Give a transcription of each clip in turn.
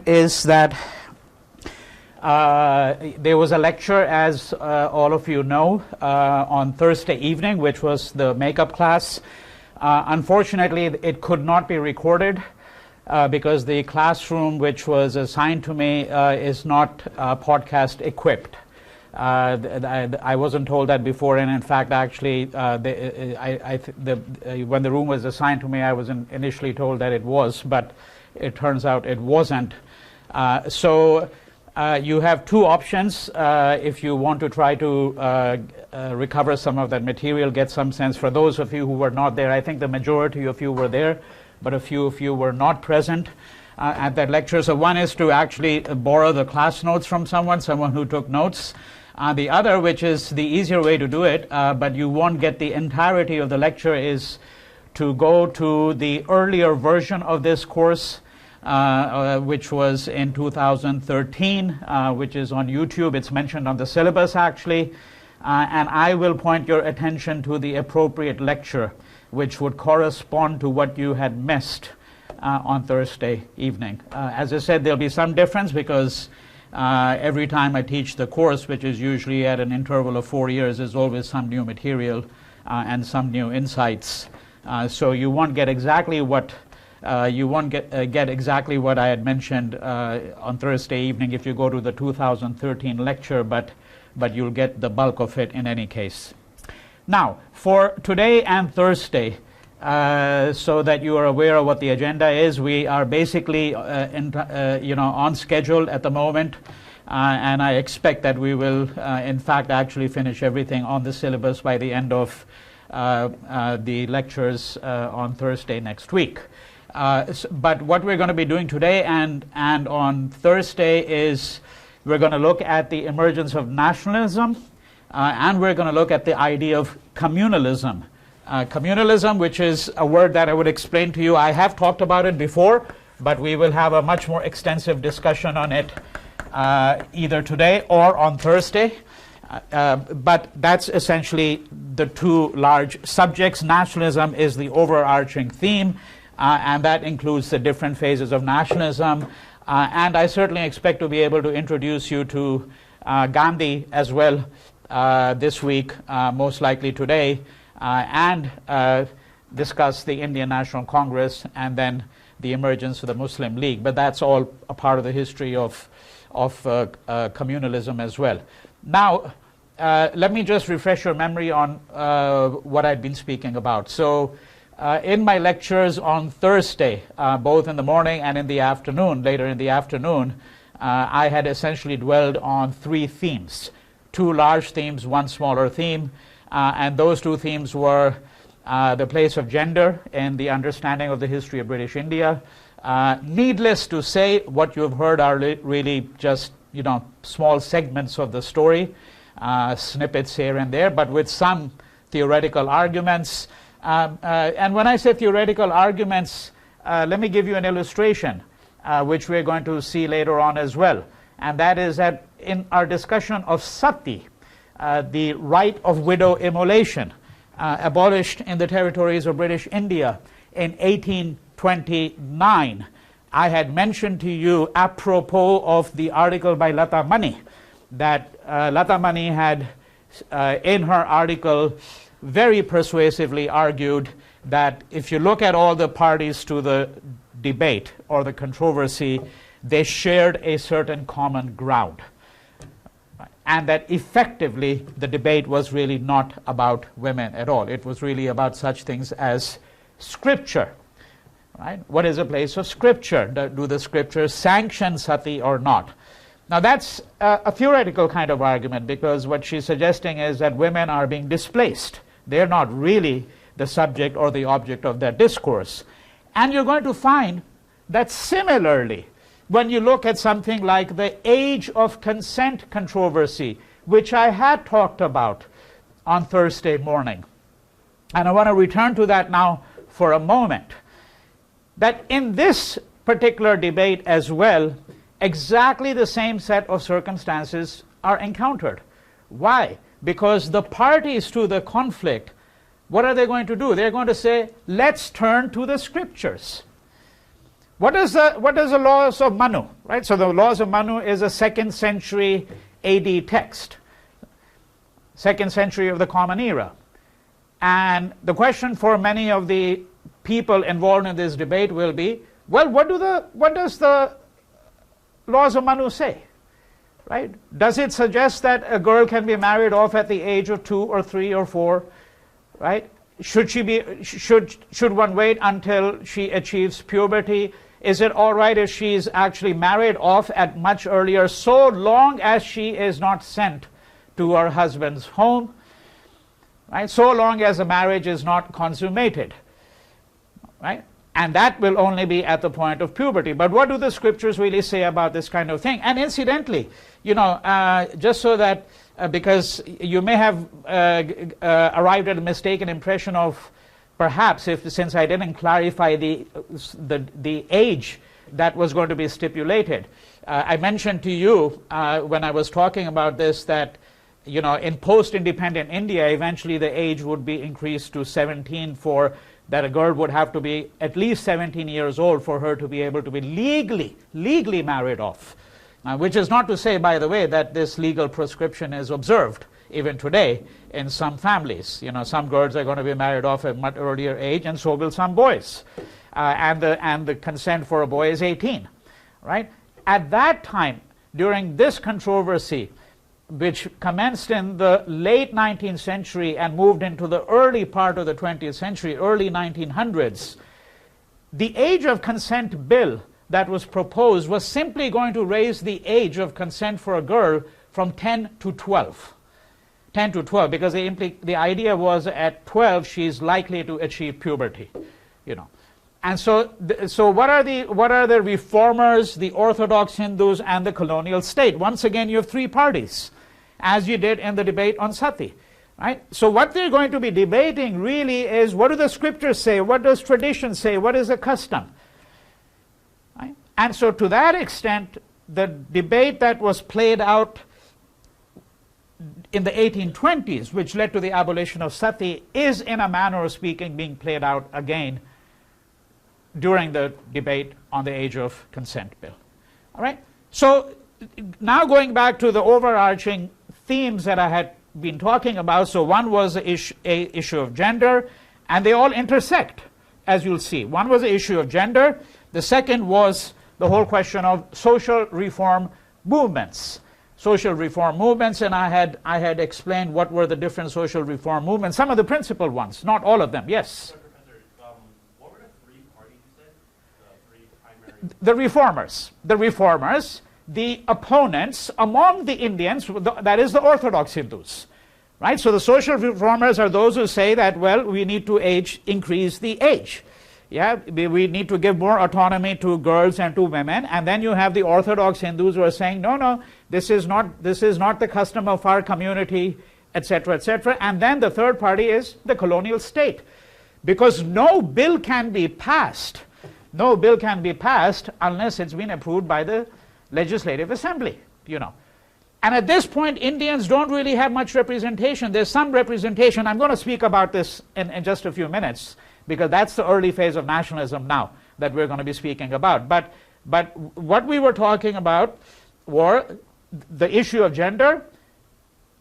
is that there was a lecture, as all of you know, on Thursday evening, which was the makeup class. Unfortunately, it could not be recorded because the classroom which was assigned to me is not podcast equipped. I wasn't told that before, and in fact, actually, when the room was assigned to me, I was initially told that it was, but it turns out it wasn't. So you have two options if you want to try to recover some of that material, get some sense. For those of you who were not there, I think the majority of you were there, but a few of you were not present at that lecture. So one is to actually borrow the class notes from someone who took notes. The other, which is the easier way to do it, but you won't get the entirety of the lecture, is to go to the earlier version of this course, which was in 2013, which is on YouTube. It's mentioned on the syllabus, actually. And I will point your attention to the appropriate lecture, which would correspond to what you had missed on Thursday evening. As I said, there'll be some difference because every time I teach the course, which is usually at an interval of 4 years, there's always some new material and some new insights. So you won't get exactly what get exactly what I had mentioned on Thursday evening if you go to the 2013 lecture, but you'll get the bulk of it in any case. Now, for today and Thursday, so that you are aware of what the agenda is, we are basically on schedule at the moment, and I expect that we will, in fact, actually finish everything on the syllabus by the end of the lectures on Thursday next week. But what we're going to be doing today and on Thursday is we're going to look at the emergence of nationalism, and we're going to look at the idea of communalism. Communalism, which is a word that I would explain to you. I have talked about it before, but we will have a much more extensive discussion on it either today or on Thursday. But that's essentially the two large subjects. Nationalism is the overarching theme, and that includes the different phases of nationalism. And I certainly expect to be able to introduce you to Gandhi as well this week, most likely today, and discuss the Indian National Congress and then the emergence of the Muslim League. But that's all a part of the history of communalism as well. Now, let me just refresh your memory on what I've been speaking about. So in my lectures on Thursday, both in the morning and in the afternoon, later in the afternoon, I had essentially dwelled on three themes. Two large themes, one smaller theme, and those two themes were the place of gender in the understanding of the history of British India. Needless to say, what you've heard are really just small segments of the story, snippets here and there, but with some theoretical arguments. And when I say theoretical arguments, let me give you an illustration, which we're going to see later on as well. And that is that in our discussion of sati, the right of widow immolation, abolished in the territories of British India in 1829, I had mentioned to you, apropos of the article by Lata Mani, that Lata Mani had, in her article, very persuasively argued that if you look at all the parties to the debate or the controversy, they shared a certain common ground. And that effectively the debate was really not about women at all. It was really about such things as scripture. Right? What is a place of scripture? Do the scriptures sanction sati or not? Now that's a theoretical kind of argument, because what she's suggesting is that women are being displaced. They're not really the subject or the object of that discourse. And you're going to find that similarly, when you look at something like the age of consent controversy, which I had talked about on Thursday morning, and I want to return to that now for a moment, that in this particular debate as well, exactly the same set of circumstances are encountered. Why? Because the parties to the conflict, what are they going to do? They're going to say, let's turn to the scriptures. What is the laws of Manu? Right? So the laws of Manu is a 2nd century AD text, 2nd century of the Common Era. And the question for many of the people involved in this debate will be, well, what does the laws of Manu say? Right? Does it suggest that a girl can be married off at the age of 2 or 3 or 4? Right? Should one wait until she achieves puberty? Is it all right if she's actually married off at much earlier, so long as she is not sent to her husband's home? Right? So long as the marriage is not consummated. Right? And that will only be at the point of puberty. But what do the scriptures really say about this kind of thing? And incidentally, just so that, because you may have arrived at a mistaken impression of, perhaps, since I didn't clarify the age that was going to be stipulated. I mentioned to you when I was talking about this that, in post-independent India, eventually the age would be increased to 17 that a girl would have to be at least 17 years old for her to be able to be legally married off. Which is not to say, by the way, that this legal prescription is observed even today in some families. Some girls are going to be married off at a much earlier age, and so will some boys. And the consent for a boy is 18. Right? At that time, during this controversy, which commenced in the late 19th century and moved into the early part of the 20th century, early 1900s, the age of consent bill that was proposed was simply going to raise the age of consent for a girl from 10 to 12. 10 to 12, because the idea was at 12 she's likely to achieve puberty. And so what are the reformers, the Orthodox Hindus, and the colonial state? Once again, you have 3 parties, as you did in the debate on sati. Right? So what they're going to be debating really is, what do the scriptures say? What does tradition say? What is the custom? Right? And so to that extent, the debate that was played out in the 1820s, which led to the abolition of sati, is, in a manner of speaking, being played out again during the debate on the age of consent bill. All right? So now going back to the overarching themes that I had been talking about. So one was the issue of gender, and they all intersect, as you'll see. One was the issue of gender. The second was the whole question of social reform movements. Social reform movements, and I had explained what were the different social reform movements, some of the principal ones, not all of them. Yes? What were the 3 parties you said? The 3 primary? The reformers, the opponents among the Indians, that is the Orthodox Hindus. Right? So the social reformers are those who say that, well, we need to increase the age. Yeah, we need to give more autonomy to girls and to women. And then you have the Orthodox Hindus who are saying, no, this is not the custom of our community, etc., etc. And then the third party is the colonial state, because no bill can be passed unless it's been approved by the Legislative Assembly. And at this point, Indians don't really have much representation. There's some representation. I'm going to speak about this in just a few minutes, because that's the early phase of nationalism now that we're going to be speaking about. But what we were talking about were the issue of gender,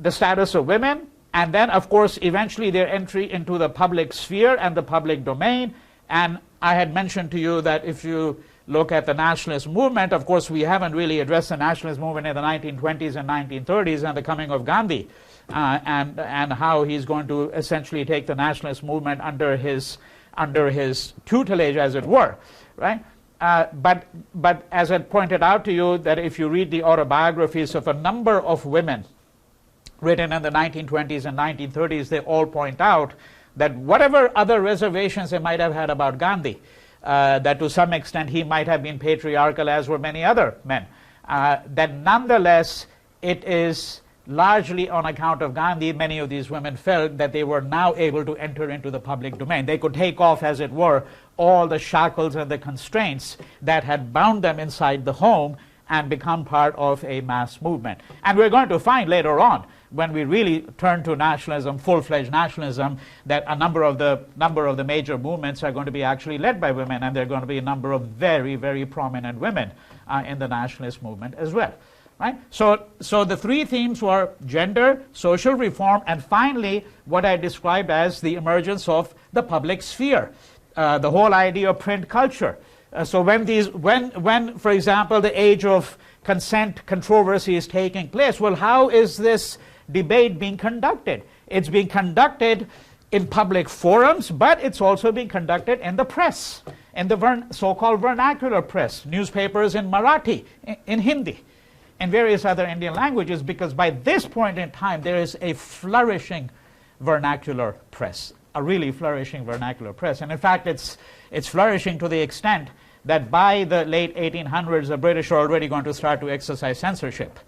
the status of women, and then, of course, eventually their entry into the public sphere and the public domain. And I had mentioned to you that if you look at the nationalist movement, of course, we haven't really addressed the nationalist movement in the 1920s and 1930s and the coming of Gandhi, and how he's going to essentially take the nationalist movement under his tutelage, as it were, right? But as I pointed out to you, that if you read the autobiographies of a number of women written in the 1920s and 1930s, they all point out that whatever other reservations they might have had about Gandhi, that to some extent he might have been patriarchal, as were many other men, that nonetheless it is largely on account of Gandhi, many of these women felt that they were now able to enter into the public domain. They could take off, as it were, all the shackles and the constraints that had bound them inside the home and become part of a mass movement. And we're going to find later on when we really turn to nationalism, full-fledged nationalism, that a number of the major movements are going to be actually led by women, and there are going to be a number of very, very prominent women in the nationalist movement as well. Right? So the three themes were gender, social reform, and finally what I described as the emergence of the public sphere, the whole idea of print culture. So when, for example, the age of consent controversy is taking place, well, how is this debate being conducted? It's being conducted in public forums, but it's also being conducted in the press, in the so-called vernacular press, newspapers in Marathi, in Hindi, and various other Indian languages, because by this point in time there is a flourishing vernacular press, a really flourishing vernacular press. And in fact it's flourishing to the extent that by the late 1800s the British are already going to start to exercise censorship,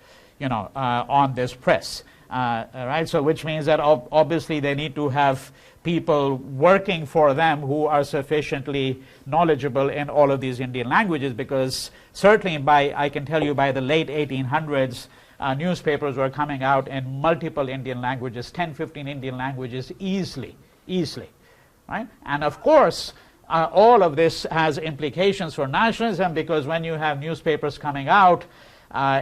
on this press. Right? So which means that obviously they need to have people working for them who are sufficiently knowledgeable in all of these Indian languages, because certainly I can tell you by the late 1800s, newspapers were coming out in multiple Indian languages, 10, 15 Indian languages easily. Right? And of course, all of this has implications for nationalism, because when you have newspapers coming out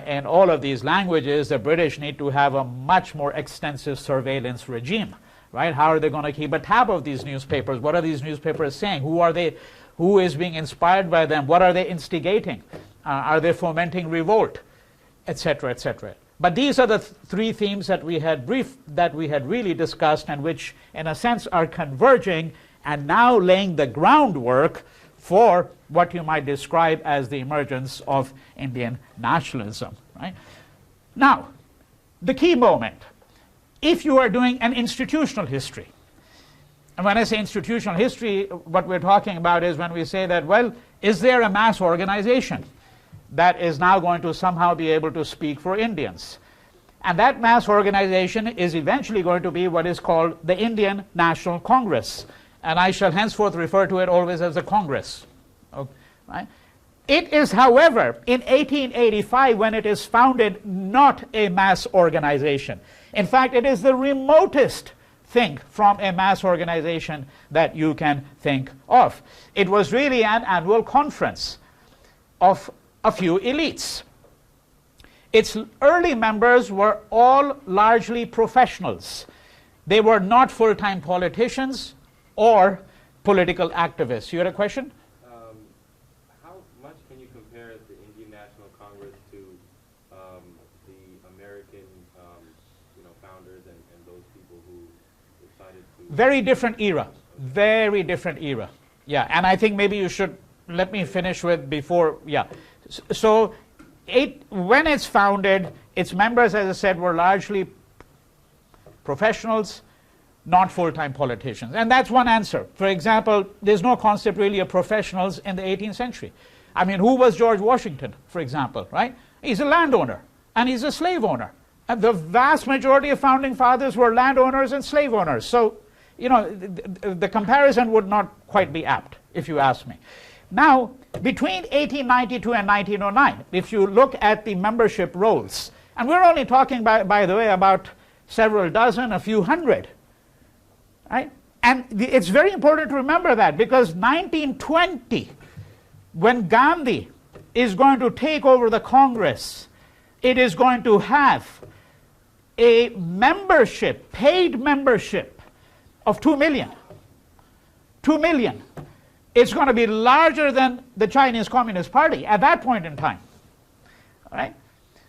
in all of these languages, the British need to have a much more extensive surveillance regime. Right? How are they going to keep a tab of these newspapers? What are these newspapers saying? Who are they? Who is being inspired by them? What are they instigating? Are they fomenting revolt? Etc., etc. But these are the three themes that we had really discussed, and which in a sense are converging and now laying the groundwork for what you might describe as the emergence of Indian nationalism. Right? Now, the key moment, if you are doing an institutional history, and when I say institutional history, what we're talking about is when we say that, well, is there a mass organization that is now going to somehow be able to speak for Indians? And that mass organization is eventually going to be what is called the Indian National Congress. And I shall henceforth refer to it always as the Congress. Okay, right? It is, however, in 1885, when it is founded, not a mass organization. In fact, it is the remotest thing from a mass organization that you can think of. It was really an annual conference of a few elites. Its early members were all largely professionals. They were not full-time politicians or political activists. You had a question? How much can you compare the Indian National Congress to the American founders and those people who decided to... Very different era. Very different era. Yeah, and I think maybe you should let me finish with before... Yeah. So when it's founded, its members, as I said, were largely professionals, not full-time politicians. And that's one answer. For example, there's no concept really of professionals in the 18th century. I mean, who was George Washington, for example, right? He's a landowner, and he's a slave owner. And the vast majority of founding fathers were landowners and slave owners. So, the comparison would not quite be apt, if you ask me. Now, between 1892 and 1909, if you look at the membership rolls, and we're only talking, by the way, about several dozen, a few hundred, right? And it's very important to remember that, because 1920, when Gandhi is going to take over the Congress, it is going to have a membership, paid membership, of 2 million. 2 million. It's going to be larger than the Chinese Communist Party at that point in time. All right?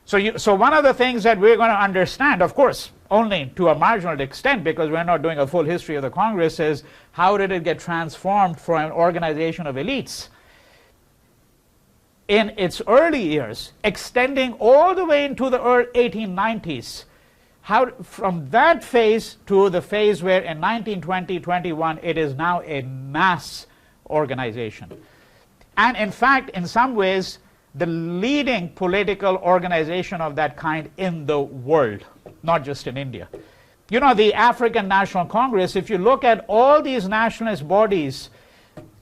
So one of the things that we're going to understand, of course, only to a marginal extent, because we're not doing a full history of the Congress, is how did it get transformed from an organization of elites in its early years, extending all the way into the 1890s, how from that phase to the phase where in 1920-21 it is now a mass organization. And in fact, in some ways, the leading political organization of that kind in the world, not just in India. The African National Congress, if you look at all these nationalist bodies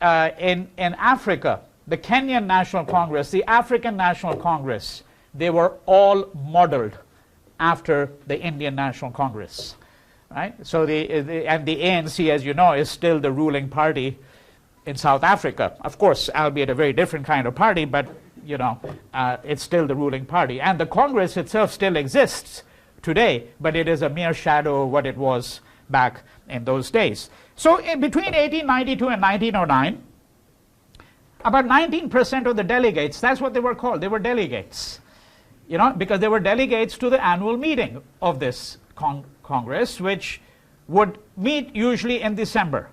in Africa, the Kenyan National Congress, the African National Congress, they were all modeled after the Indian National Congress. Right? So the ANC, as you know, is still the ruling party in South Africa. Of course, albeit a very different kind of party, but you know, it's still the ruling party. And the Congress itself still exists today, but it is a mere shadow of what it was back in those days. So between 1892 and 1909, about 19% of the delegates, that's what they were called, they were delegates, you know, because they were delegates to the annual meeting of this Congress, which would meet usually in December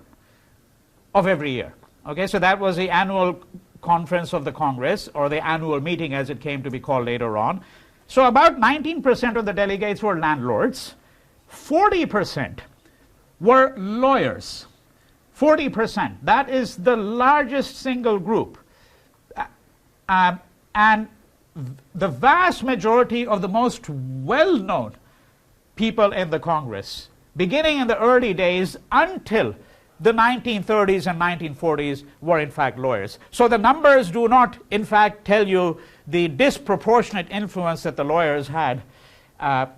of every year. Okay, so that was the annual conference of the Congress, or the annual meeting as it came to be called later on. So about 19% of the delegates were landlords, 40% were lawyers. 40%, that is the largest single group. And the vast majority of the most well-known people in the Congress, beginning in the early days until the 1930s and 1940s, were in fact lawyers. So the numbers do not in fact tell you the disproportionate influence that the lawyers had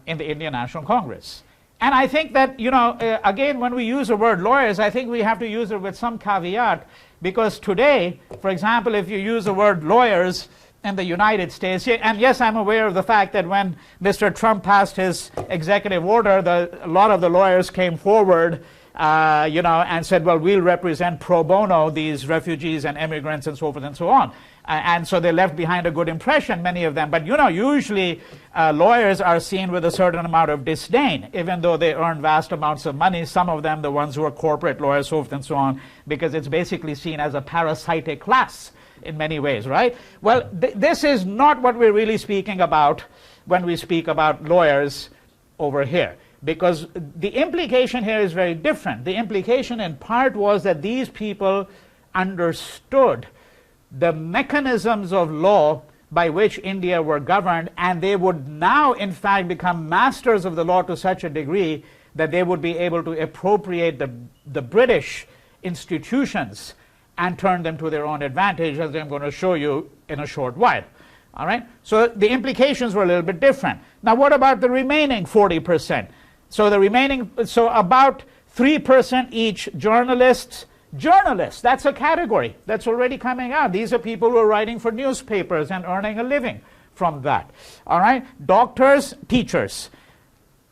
in the Indian National Congress. And I think that, you know, again, when we use the word lawyers, I think we have to use it with some caveat, because today, for example, if you use the word lawyers in the United States, and yes, I'm aware of the fact that when Mr. Trump passed his executive order, a lot of the lawyers came forward, you know, and said, well, we'll represent pro bono these refugees and immigrants and so forth and so on. And so they left behind a good impression, many of them. But, you know, usually lawyers are seen with a certain amount of disdain, even though they earn vast amounts of money, some of them, the ones who are corporate lawyers, so forth and so on, because it's basically seen as a parasitic class in many ways, right? Well, this is not what we're really speaking about when we speak about lawyers over here, because the implication here is very different. The implication in part was that these people understood the mechanisms of law by which India were governed, and they would now in fact become masters of the law to such a degree that they would be able to appropriate the British institutions and turn them to their own advantage, as I'm going to show you in a short while. All right? So the implications were a little bit different. Now what about the remaining 40%? So about 3% each journalists. Journalists, that's a category that's already coming out. These are people who are writing for newspapers and earning a living from that. All right? Doctors, teachers.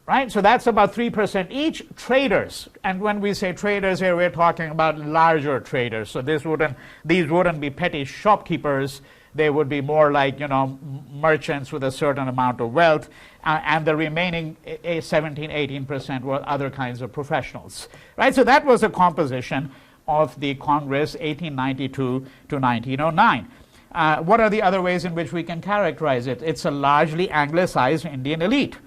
Right? So that's about 3% each. Traders, and when we say traders here, we're talking about larger traders. So these wouldn't be petty shopkeepers. They would be more like, you know, merchants with a certain amount of wealth, and the remaining 17-18% were other kinds of professionals. Right? So that was a composition of the Congress 1892 to 1909. What are the other ways in which we can characterize it? It's a largely anglicized Indian elite.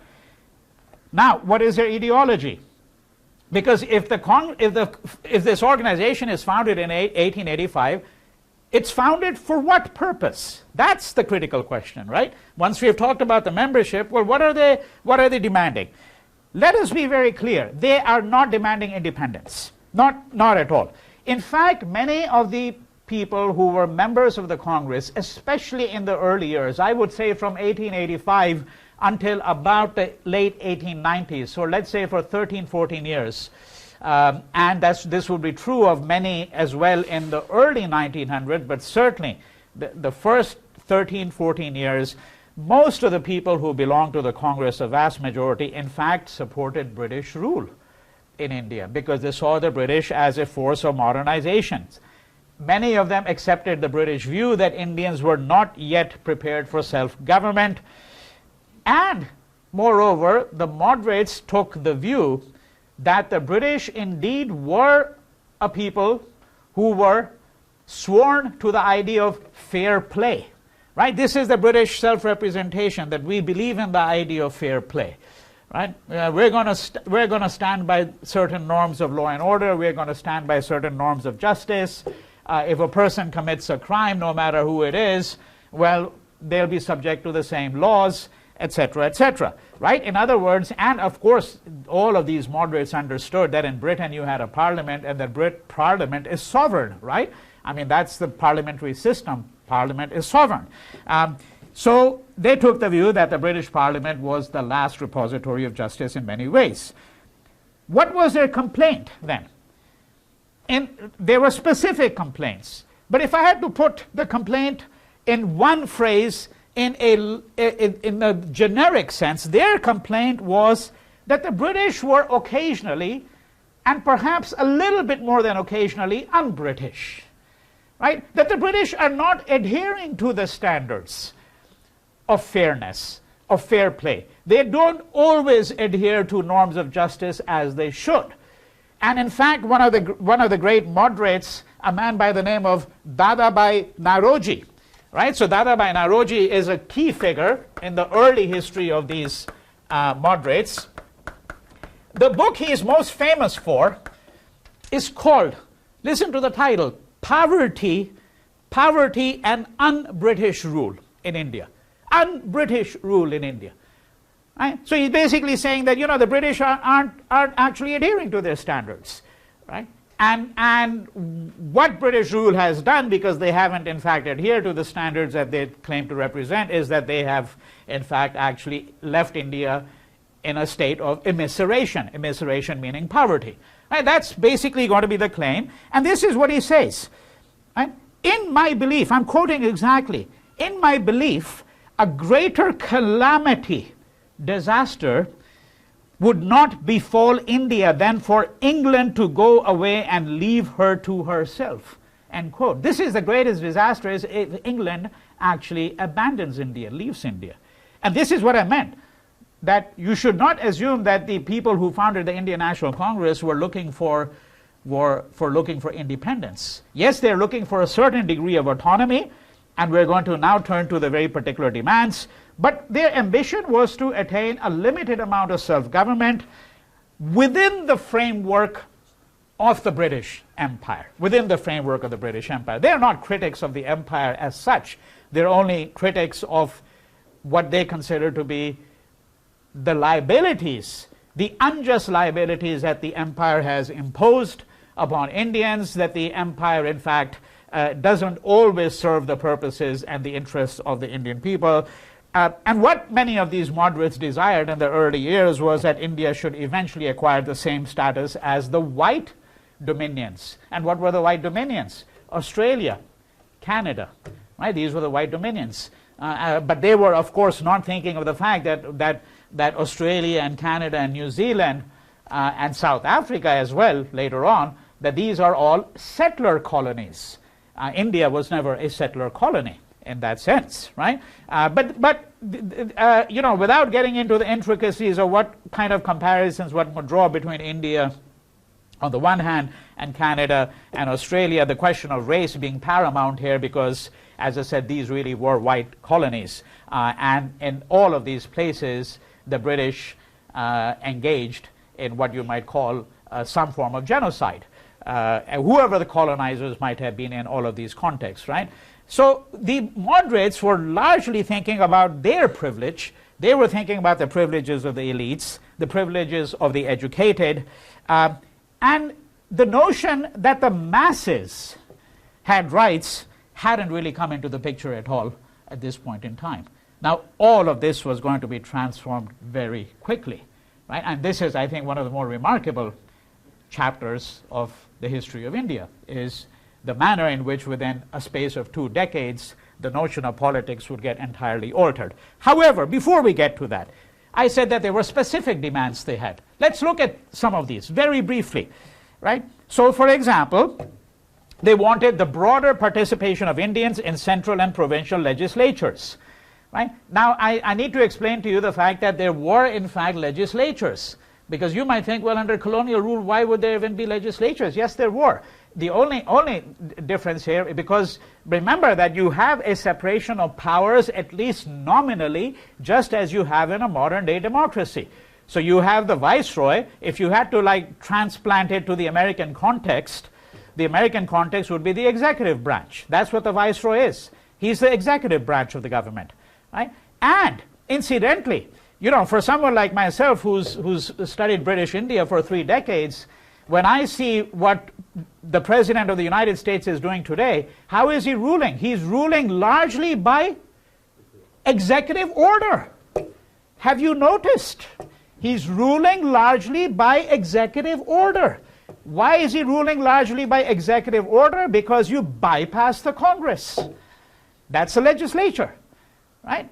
Now, what is their ideology? Because if this organization is founded in 1885, it's founded for what purpose? That's the critical question, right? Once we have talked about the membership, well, what are they demanding? Let us be very clear. They are not demanding independence. Not at all. In fact, many of the people who were members of the Congress, especially in the early years, I would say from 1885 until about the late 1890s, so let's say for 13, 14 years, and this would be true of many as well in the early 1900s, but certainly the first 13, 14 years, most of the people who belonged to the Congress, a vast majority, in fact, supported British rule in India, because they saw the British as a force of modernization. Many of them accepted the British view that Indians were not yet prepared for self-government, and moreover, the moderates took the view that the British indeed were a people who were sworn to the idea of fair play. Right? This is the British self-representation, that we believe in the idea of fair play. Right? We're going to stand by certain norms of law and order. We're going to stand by certain norms of justice. If a person commits a crime, no matter who it is, well, they'll be subject to the same laws, etc., etc. Right? In other words, and of course, all of these moderates understood that in Britain you had a parliament, and that parliament is sovereign. Right? I mean, that's the parliamentary system. Parliament is sovereign. So they took the view that the British Parliament was the last repository of justice in many ways. What was their complaint then? There were specific complaints. But if I had to put the complaint in one phrase, in a generic sense, their complaint was that the British were occasionally, and perhaps a little bit more than occasionally, un-British. Right? That the British are not adhering to the standards of fairness, of fair play. They don't always adhere to norms of justice as they should. And in fact, one of the great moderates, a man by the name of Dadabhai Naoroji, right? So Dadabhai Naoroji is a key figure in the early history of these moderates. The book he is most famous for is called, listen to the title, Poverty and Un-British Rule in India. Un-British rule in India. Right? So he's basically saying that, the British aren't actually adhering to their standards. Right? And what British rule has done, because they haven't in fact adhered to the standards that they claim to represent, is that they have in fact actually left India in a state of immiseration. Immiseration meaning poverty. Right? That's basically going to be the claim. And this is what he says. Right? In my belief, I'm quoting exactly, in my belief, a greater calamity, disaster, would not befall India than for England to go away and leave her to herself. End quote. This is the greatest disaster, is if England actually abandons India, leaves India. And this is what I meant, that you should not assume that the people who founded the Indian National Congress were looking for independence. Yes, they're looking for a certain degree of autonomy, and we're going to now turn to the very particular demands. But their ambition was to attain a limited amount of self-government within the framework of the British Empire. Within the framework of the British Empire. They're not critics of the empire as such. They're only critics of what they consider to be the liabilities, the unjust liabilities that the empire has imposed upon Indians, that the empire, in fact, doesn't always serve the purposes and the interests of the Indian people. And what many of these moderates desired in the early years was that India should eventually acquire the same status as the white dominions. And what were the white dominions? Australia, Canada, right? These were the white dominions. But they were, of course, not thinking of the fact that Australia and Canada and New Zealand and South Africa as well, later on, that these are all settler colonies. India was never a settler colony in that sense, right? But without getting into the intricacies of what kind of comparisons one would draw between India on the one hand and Canada and Australia, the question of race being paramount here, because, as I said, these really were white colonies. And in all of these places, the British engaged in what you might call some form of genocide. Whoever the colonizers might have been in all of these contexts, right? So the moderates were largely thinking about their privilege. They were thinking about the privileges of the elites, the privileges of the educated, and the notion that the masses had rights hadn't really come into the picture at all at this point in time. Now, all of this was going to be transformed very quickly, right? And this is, I think, one of the more remarkable chapters of the history of India, is the manner in which within a space of 2 decades the notion of politics would get entirely altered. However, before we get to that, I said that there were specific demands they had. Let's look at some of these very briefly, right? So, for example, they wanted the broader participation of Indians in central and provincial legislatures, right? Now, I need to explain to you the fact that there were, in fact, legislatures. Because you might think, well, under colonial rule, why would there even be legislatures? Yes, there were. The only difference here, because remember that you have a separation of powers, at least nominally, just as you have in a modern day democracy. So you have the viceroy. If you had to transplant it to the American context would be the executive branch. That's what the viceroy is. He's the executive branch of the government, right? And incidentally, for someone like myself who's studied British India for 3 decades, when I see what the President of the United States is doing today, how is he ruling? He's ruling largely by executive order. Have you noticed? He's ruling largely by executive order. Why is he ruling largely by executive order? Because you bypass the Congress. That's the legislature, right?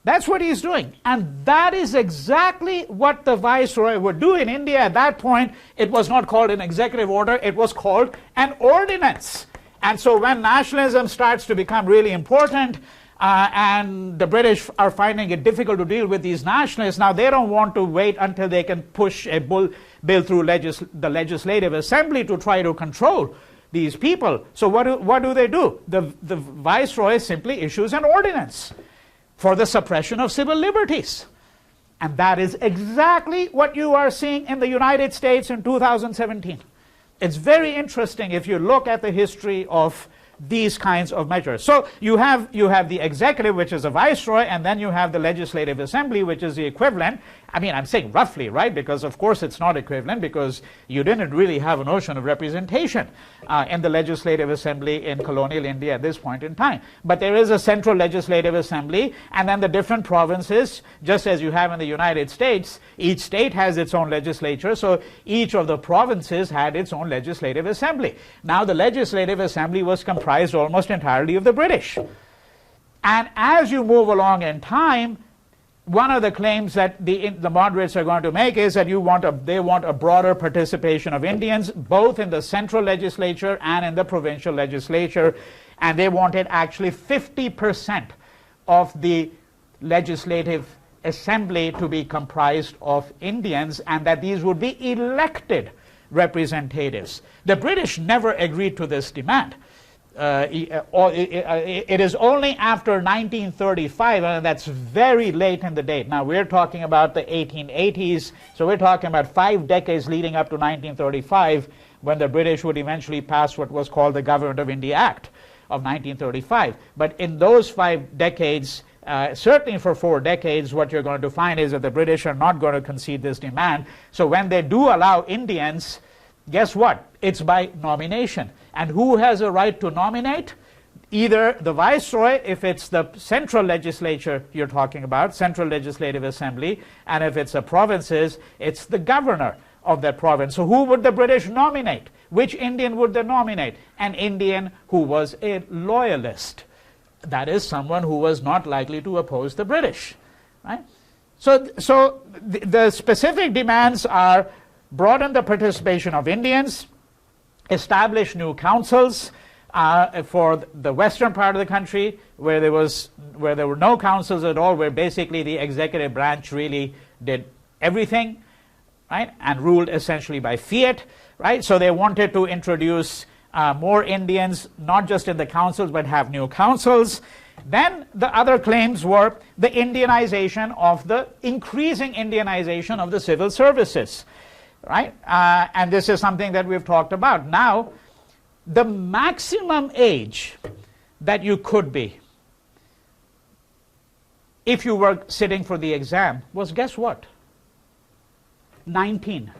That's what he's doing. And that is exactly what the Viceroy would do in India. At that point, it was not called an executive order, it was called an ordinance. And so when nationalism starts to become really important, and the British are finding it difficult to deal with these nationalists, now they don't want to wait until they can push a bill through the Legislative Assembly to try to control these people. So what do they do? The Viceroy simply issues an ordinance for the suppression of civil liberties. And that is exactly what you are seeing in the United States in 2017. It's very interesting if you look at the history of these kinds of measures. So you have the executive, which is a viceroy, and then you have the legislative assembly, which is the equivalent. I mean, I'm saying roughly, right? Because of course it's not equivalent, because you didn't really have a notion of representation in the legislative assembly in colonial India at this point in time. But there is a central legislative assembly, and then the different provinces, just as you have in the United States, each state has its own legislature, so each of the provinces had its own legislative assembly. Now the legislative assembly was comprised almost entirely of the British. And as you move along in time, one of the claims that the moderates are going to make is that they want a broader participation of Indians, both in the central legislature and in the provincial legislature, and they wanted actually 50% of the legislative assembly to be comprised of Indians, and that these would be elected representatives. The British never agreed to this demand. It is only after 1935, and that's very late in the date. Now we're talking about the 1880s, so we're talking about 5 decades leading up to 1935, when the British would eventually pass what was called the Government of India Act of 1935. But in those 5 decades, certainly for 4 decades, what you're going to find is that the British are not going to concede this demand. So when they do allow Indians, guess what? It's by nomination. And who has a right to nominate? Either the Viceroy, if it's the central legislature you're talking about, Central Legislative Assembly, and if it's the provinces, it's the governor of that province. So who would the British nominate? Which Indian would they nominate? An Indian who was a loyalist. That is someone who was not likely to oppose the British, right? So the specific demands are: broaden the participation of Indians, establish new councils for the western part of the country, where there were no councils at all, where basically the executive branch really did everything, right, and ruled essentially by fiat, right? So they wanted to introduce more Indians, not just in the councils, but have new councils. Then the other claims were the increasing Indianization of the civil services, right? And this is something that we've talked about. Now, the maximum age that you could be if you were sitting for the exam was, guess what? 19.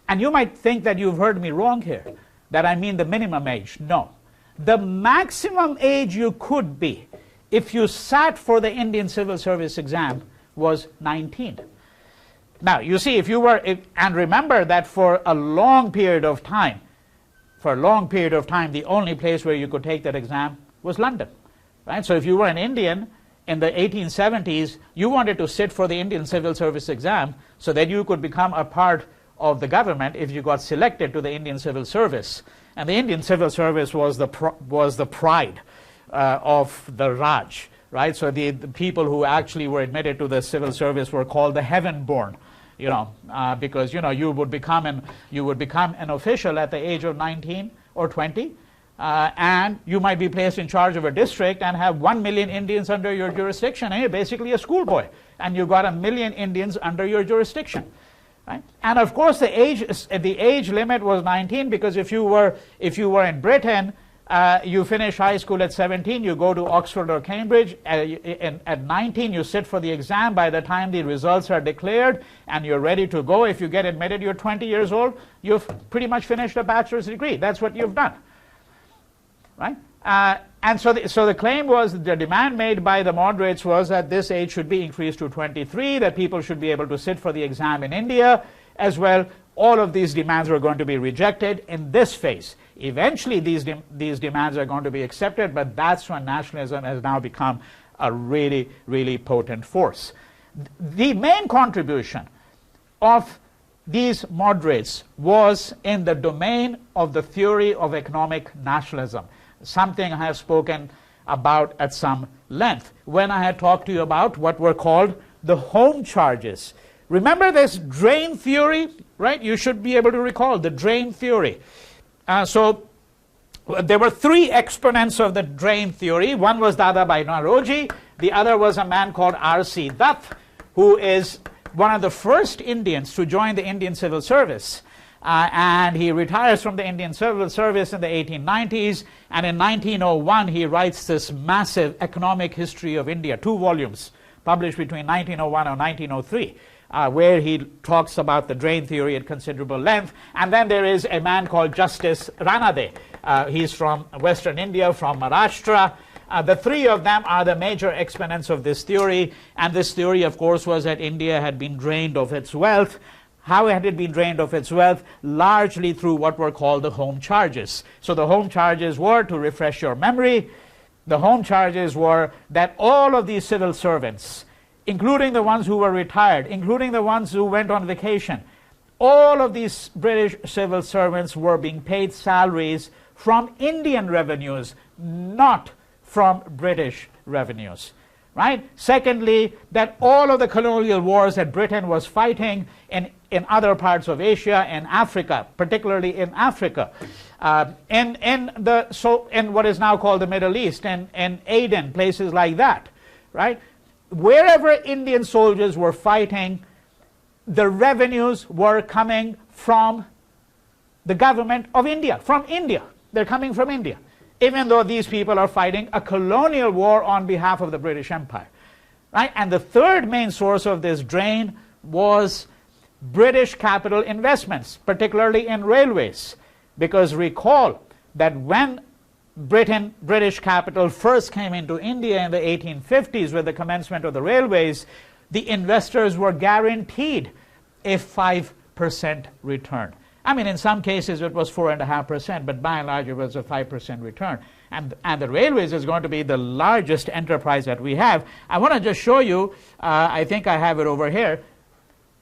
And you might think that you've heard me wrong here, that I mean the minimum age. No. The maximum age you could be if you sat for the Indian Civil Service exam was 19. Now, you see, and remember that for a long period of time, the only place where you could take that exam was London, right? So if you were an Indian in the 1870s, you wanted to sit for the Indian Civil Service exam so that you could become a part of the government if you got selected to the Indian Civil Service. And the Indian Civil Service was the pride of the Raj, right? So the people who actually were admitted to the civil service were called the heaven-born. Because you would become an official at the age of 19 or 20, and you might be placed in charge of a district and have 1 million Indians under your jurisdiction, and you're basically a schoolboy, and you've got 1 million Indians under your jurisdiction, right? And of course, the age limit was 19, because if you were in Britain, you finish high school at 17, you go to Oxford or Cambridge. At 19, you sit for the exam. By the time the results are declared and you're ready to go, if you get admitted, you're 20 years old, you've pretty much finished a bachelor's degree. That's what you've done, right? And so the claim was, the demand made by the moderates was that this age should be increased to 23, that people should be able to sit for the exam in India as well. All of these demands were going to be rejected in this phase. Eventually these demands are going to be accepted, but that's when nationalism has now become a really, really potent force. The main contribution of these moderates was in the domain of the theory of economic nationalism, something I have spoken about at some length when I had talked to you about what were called the home charges. Remember this drain theory, right? You should be able to recall the drain theory. So there were three exponents of the drain theory. One was Dadabhai Naoroji. The other was a man called R.C. Dutt, who is one of the first Indians to join the Indian civil service. And he retires from the Indian civil service in the 1890s. And in 1901, he writes this massive economic history of India, 2 volumes, published between 1901 and 1903. Where he talks about the drain theory at considerable length. And then there is a man called Justice Ranade. He's from Western India, from Maharashtra. The three of them are the major exponents of this theory. And this theory, of course, was that India had been drained of its wealth. How had it been drained of its wealth? Largely through what were called the home charges. So the home charges were, to refresh your memory, the home charges were that all of these civil servants, including the ones who were retired, including the ones who went on vacation, all of these British civil servants were being paid salaries from Indian revenues, not from British revenues. Right? Secondly, that all of the colonial wars that Britain was fighting in other parts of Asia and Africa, particularly in Africa, in what is now called the Middle East, and Aden, places like that, right? Wherever Indian soldiers were fighting, the revenues were coming from the government of India, from India. They're coming from India, even though these people are fighting a colonial war on behalf of the British Empire. Right? And the third main source of this drain was British capital investments, particularly in railways. Because recall that when British capital first came into India in the 1850s with the commencement of the railways, the investors were guaranteed a 5% return. I mean, in some cases it was 4.5%, but by and large it was a 5% return. And the railways is going to be the largest enterprise that we have. I want to just show you, I think I have it over here,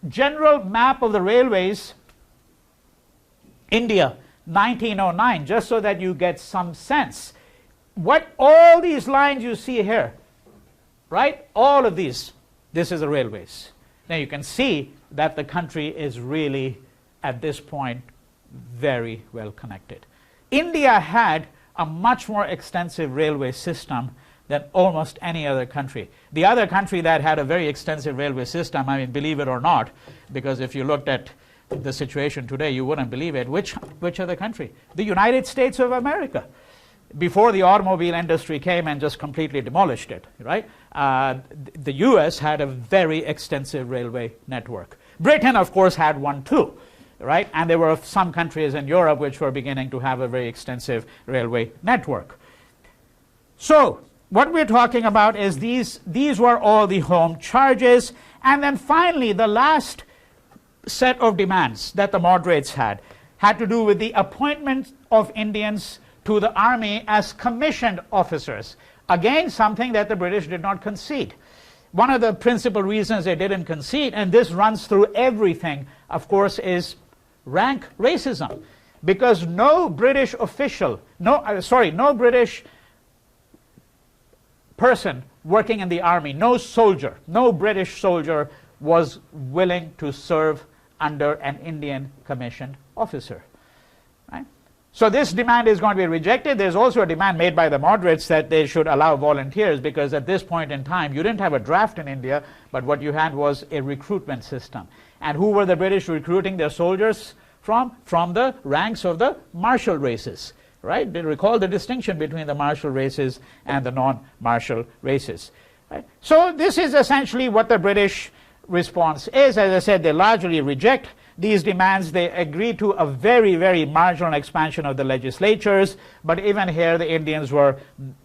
general map of the railways, India, 1909, just so that you get some sense. What all these lines you see here, right? All of these, this is the railways. Now you can see that the country is really, at this point, very well connected. India had a much more extensive railway system than almost any other country. The other country that had a very extensive railway system, I mean, believe it or not, because if you looked at the situation today, you wouldn't believe it. Which other country? The United States of America. Before the automobile industry came and just completely demolished it, right? The US had a very extensive railway network. Britain, of course, had one too, right? And there were some countries in Europe which were beginning to have a very extensive railway network. So what we're talking about is these were all the home charges. And then finally, the last set of demands that the moderates had to do with the appointment of Indians to the army as commissioned officers. Again, something that the British did not concede. One of the principal reasons they didn't concede, and this runs through everything, of course, is rank racism. Because no British official, no British person working in the army, no British soldier was willing to serve under an Indian commissioned officer. Right? So this demand is going to be rejected. There's also a demand made by the moderates that they should allow volunteers, because at this point in time you didn't have a draft in India, but what you had was a recruitment system. And who were the British recruiting their soldiers from? From the ranks of the martial races. Right? They recall the distinction between the martial races and the non-martial races. Right? So this is essentially what the British response is. As I said, they largely reject these demands, they agreed to a very, very marginal expansion of the legislatures, but even here the Indians were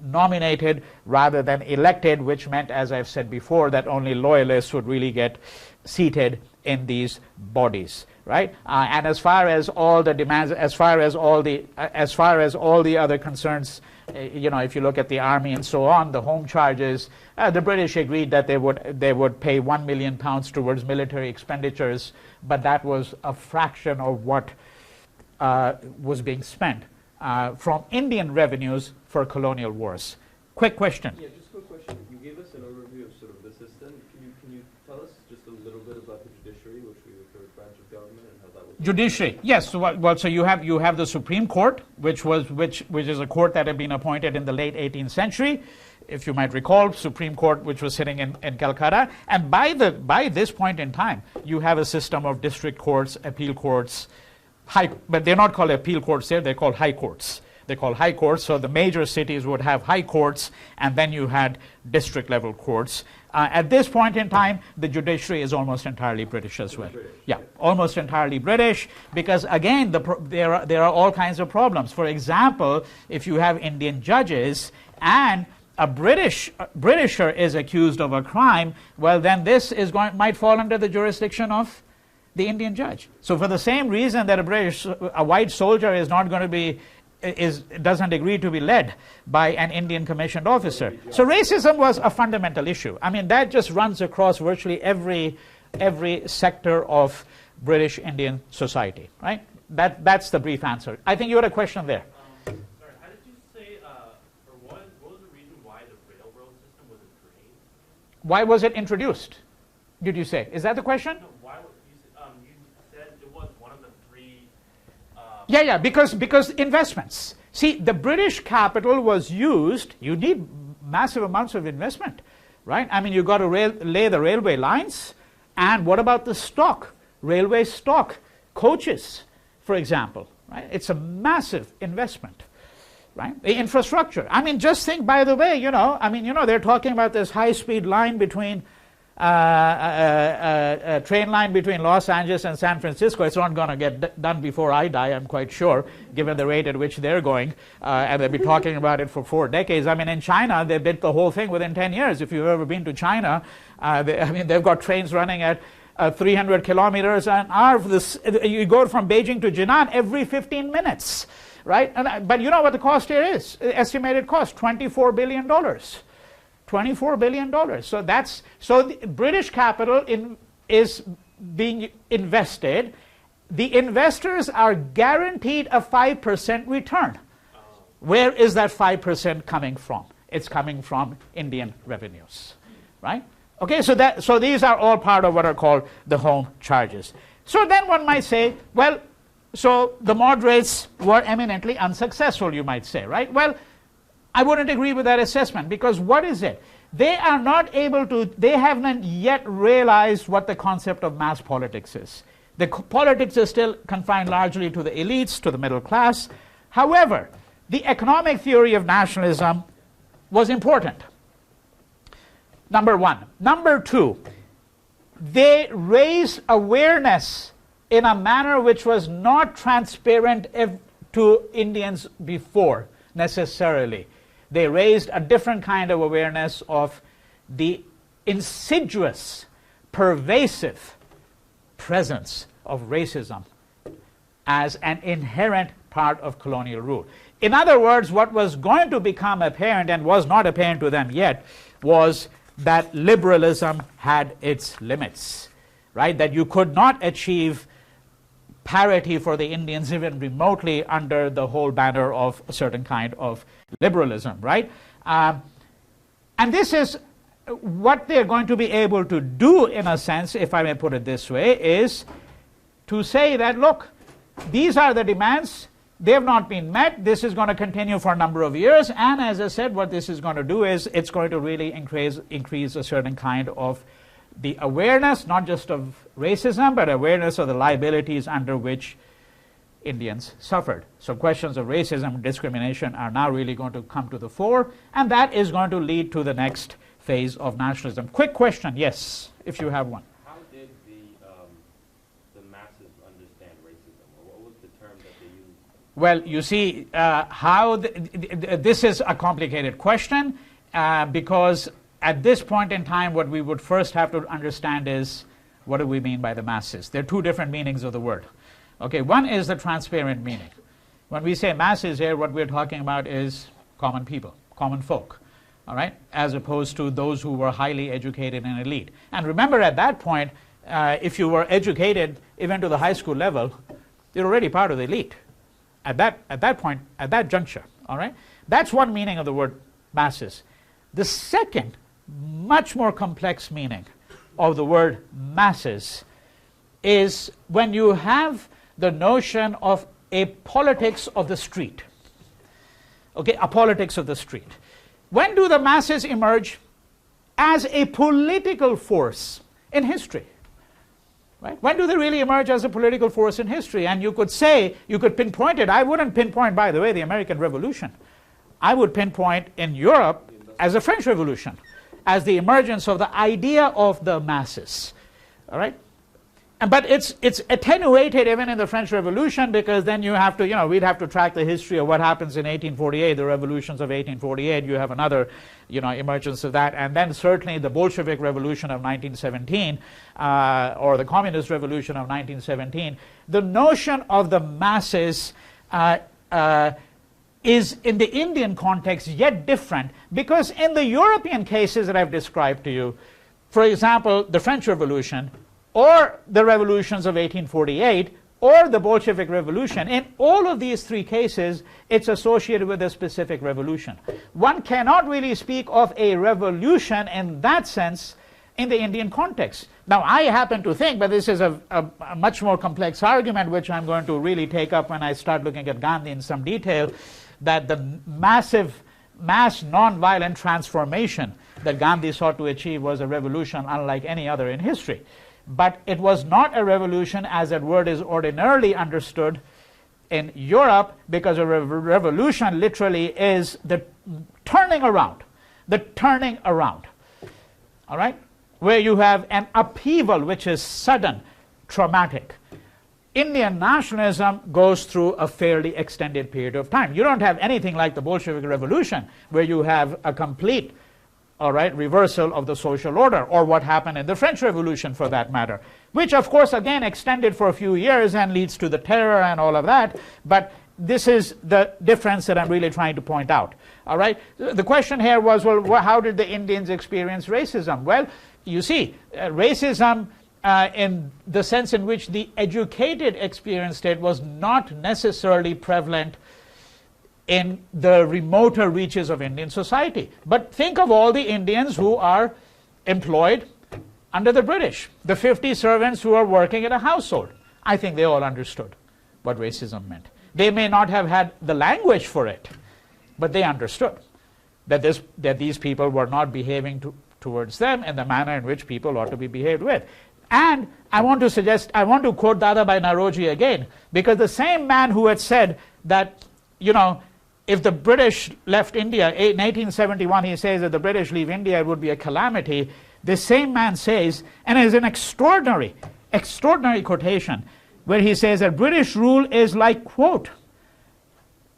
nominated rather than elected, which meant, as I've said before, that only loyalists would really get seated in these bodies, right? And as far as all the demands, as far as all the other concerns, if you look at the army and so on, the home charges, the British agreed that they would pay £1 million towards military expenditures, but that was a fraction of what was being spent from Indian revenues for colonial wars. Quick question. Yeah, just a quick question. You gave us an overview of sort of the system. Can you tell us just a little bit about the judiciary, which we refer to branch of government, and how that was? Judiciary, yes. So you have the Supreme Court, which is a court that had been appointed in the late 18th century. If you might recall, Supreme Court, which was sitting in Calcutta, and by this point in time, you have a system of district courts, appeal courts, but they're not called appeal courts there; they're called high courts. They're called high courts. So the major cities would have high courts, and then you had district level courts. At this point in time, the judiciary is almost entirely British as well. Yeah, almost entirely British, because again, there are all kinds of problems. For example, if you have Indian judges and a Britisher is accused of a crime, well, then this might fall under the jurisdiction of the Indian judge. So for the same reason that a white soldier is not going to be doesn't agree to be led by an Indian commissioned officer. So racism was a fundamental issue. I mean, that just runs across virtually every sector of British Indian society, right? That's the brief answer. I think you had a question there. Sorry, how did you say, or what was the reason why the railroad system was created? Why was it introduced, did you say? Is that the question? No, why you said it was one of the three. Yeah, because investments. See, the British capital was used. You need massive amounts of investment, right? I mean, you've got to lay the railway lines. And what about the stock? Railway stock, coaches, for example, right? It's a massive investment, right? The infrastructure. I mean, just think, by the way, they're talking about this high-speed line between a train line between Los Angeles and San Francisco. It's not going to get done before I die, I'm quite sure, given the rate at which they're going. And they'll be talking about it for 4 decades. I mean, in China, they built the whole thing within 10 years. If you've ever been to China, they've got trains running at 300 kilometers an hour. You go from Beijing to Jinan every 15 minutes, right? But you know what the cost here is? Estimated cost, $24 billion. $24 billion. So the British capital is being invested. The investors are guaranteed a 5% return. Where is that 5% coming from? It's coming from Indian revenues, right? Okay, so these are all part of what are called the home charges. So then one might say, well, so the moderates were eminently unsuccessful, you might say, right? Well, I wouldn't agree with that assessment, because what is it? They haven't yet realized what the concept of mass politics is. The politics is still confined largely to the elites, to the middle class. However, the economic theory of nationalism was important. Number one. Number two, they raised awareness in a manner which was not transparent to Indians before, necessarily. They raised a different kind of awareness of the insidious, pervasive presence of racism as an inherent part of colonial rule. In other words, what was going to become apparent, and was not apparent to them yet, was that liberalism had its limits, right? That you could not achieve parity for the Indians even remotely under the whole banner of a certain kind of liberalism, right? And this is what they're going to be able to do, in a sense, if I may put it this way, is to say that, look, these are the demands, they have not been met, this is going to continue for a number of years, and as I said, what this is going to do is it's going to really increase a certain kind of the awareness, not just of racism, but awareness of the liabilities under which Indians suffered. So questions of racism and discrimination are now really going to come to the fore, and that is going to lead to the next phase of nationalism. Quick question, yes, if you have one. How did the masses Well, you see, this is a complicated question because at this point in time, what we would first have to understand is what do we mean by the masses? There are two different meanings of the word. Okay, one is the transparent meaning. When we say masses here, what we're talking about is common people, common folk, all right, as opposed to those who were highly educated and elite. And remember, at that point, if you were educated even to the high school level, you're already part of the elite. At that point, at that juncture, all right? That's one meaning of the word masses. The second, much more complex meaning of the word masses is when you have the notion of a politics of the street. Okay, a politics of the street. When do the masses emerge? As a political force in history. Right? When do they really emerge as a political force in history? And you could say, you could pinpoint it. I wouldn't pinpoint, by the way, the American Revolution. I would pinpoint in Europe as the French Revolution, as the emergence of the idea of the masses. All right? But it's attenuated even in the French Revolution, because then you have to, we'd have to track the history of what happens in 1848, the revolutions of 1848. You have another, emergence of that. And then certainly the Bolshevik Revolution of 1917, or the Communist Revolution of 1917. The notion of the masses is, in the Indian context, yet different, because in the European cases that I've described to you, for example, the French Revolution, or the revolutions of 1848, or the Bolshevik Revolution, in all of these three cases, it's associated with a specific revolution. One cannot really speak of a revolution in that sense in the Indian context. Now, I happen to think, but this is a much more complex argument, which I'm going to really take up when I start looking at Gandhi in some detail, that the mass non-violent transformation that Gandhi sought to achieve was a revolution unlike any other in history. But it was not a revolution as that word is ordinarily understood in Europe, because a revolution literally is the turning around, all right, where you have an upheaval which is sudden, traumatic. Indian nationalism goes through a fairly extended period of time. You don't have anything like the Bolshevik Revolution, where you have a complete reversal of the social order, or what happened in the French Revolution for that matter, which of course again extended for a few years and leads to the terror and all of that. But this is the difference that I'm really trying to point out. All right. The question here was, well, how did the Indians experience racism? Well, you see, racism in the sense in which the educated experienced it was not necessarily prevalent in the remoter reaches of Indian society. But think of all the Indians who are employed under the British, the 50 servants who are working in a household. I think they all understood what racism meant. They may not have had the language for it, but they understood that these people were not behaving towards them in the manner in which people ought to be behaved with. And I want to quote Dada Bhai Naroji again, because the same man who had said that, if the British left India, in 1871 he says that the British leave India, it would be a calamity. The same man says, and it is an extraordinary quotation, where he says that British rule is like, quote,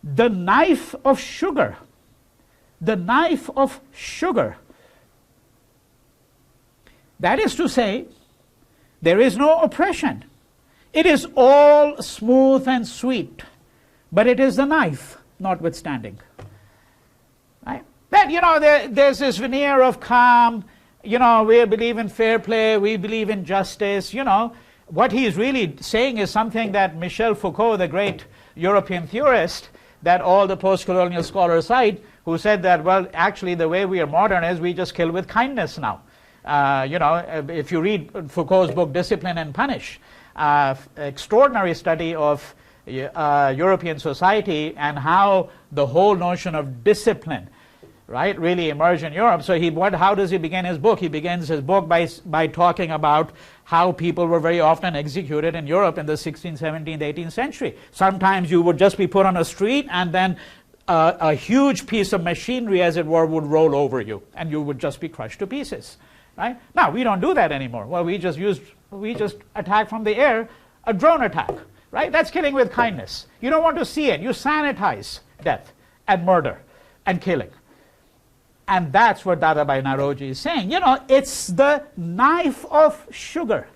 the knife of sugar. The knife of sugar. That is to say, there is no oppression. It is all smooth and sweet, but it is the knife notwithstanding. Right? That, there's this veneer of calm, we believe in fair play, we believe in justice, What he's really saying is something that Michel Foucault, the great European theorist, that all the post-colonial scholars cite, who said that, well, actually the way we are modern is we just kill with kindness now. If you read Foucault's book, Discipline and Punish, extraordinary study of European society and how the whole notion of discipline, right, really emerged in Europe. So how does he begin his book? He begins his book by talking about how people were very often executed in Europe in the 16th, 17th, 18th century. Sometimes you would just be put on a street, and then a huge piece of machinery, as it were, would roll over you, and you would just be crushed to pieces. Right? Now, we don't do that anymore. Well, we just attack from the air, a drone attack. right? That's killing with kindness. You don't want to see it. You sanitize death and murder and killing. And that's what Dadabhai Naoroji is saying. You know, it's the knife of sugar.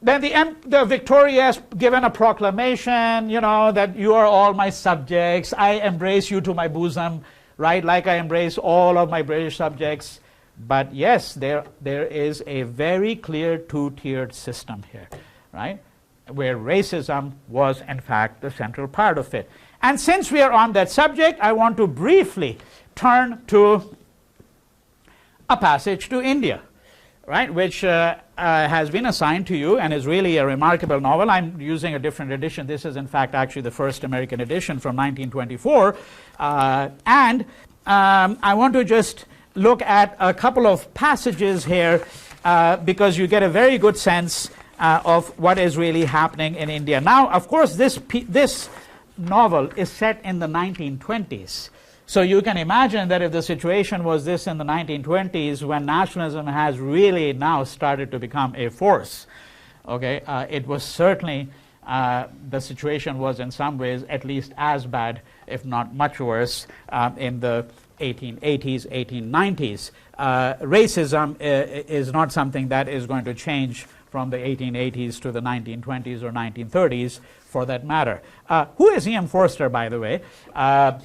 Then the Victoria has given a proclamation, you know, that you are all my subjects. I embrace you to my bosom, right? Like I embrace all of my British subjects. But yes, there is a very clear two-tiered system here, right? Where racism was, in fact, the central part of it. And since we are on that subject, I want to briefly turn to a passage to India, right, which has been assigned to you and is really a remarkable novel. I'm using a different edition. This is, in fact, actually the first American edition from 1924. And I want to just look at a couple of passages here because you get a very good sense of what is really happening in India. Now, of course, this novel is set in the 1920s. So you can imagine that if the situation was this in the 1920s, when nationalism has really now started to become a force, okay, it was certainly, the situation was in some ways at least as bad, if not much worse, in the 1880s, 1890s. Racism is not something that is going to change from the 1880s to the 1920s or 1930s, for that matter. Who is Ian Forster, by the way?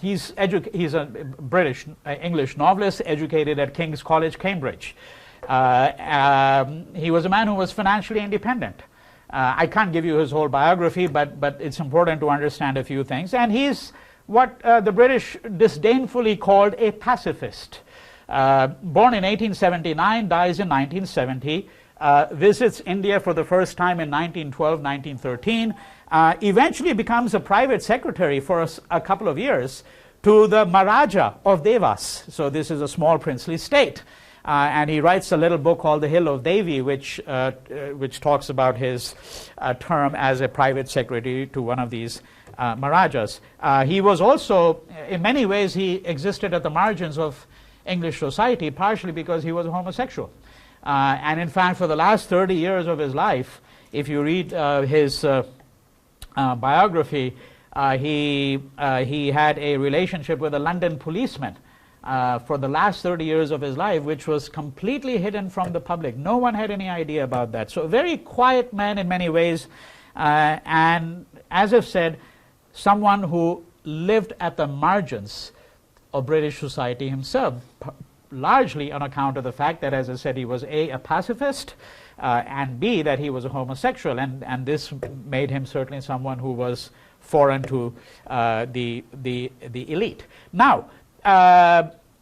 He's a British English novelist, educated at King's College, Cambridge. He was a man who was financially independent. I can't give you his whole biography, but it's important to understand a few things. And he's what the British disdainfully called a pacifist. Born in 1879, dies in 1970. Visits India for the first time in 1912, 1913, eventually becomes a private secretary for a couple of years to the Maharaja of Devas. So this is a small princely state. And he writes a little book called The Hill of Devi, which talks about his term as a private secretary to one of these Maharajas. He was also, in many ways, he existed at the margins of English society, partially because he was a homosexual. And in fact, for the last 30 years of his life, if you read his biography, he had a relationship with a London policeman for the last 30 years of his life, which was completely hidden from the public. No one had any idea about that. So a very quiet man in many ways, and as I've said, someone who lived at the margins of British society himself, largely on account of the fact that, as I said, he was A, a pacifist, and B, that he was a homosexual, and this made him certainly someone who was foreign to the elite. Now,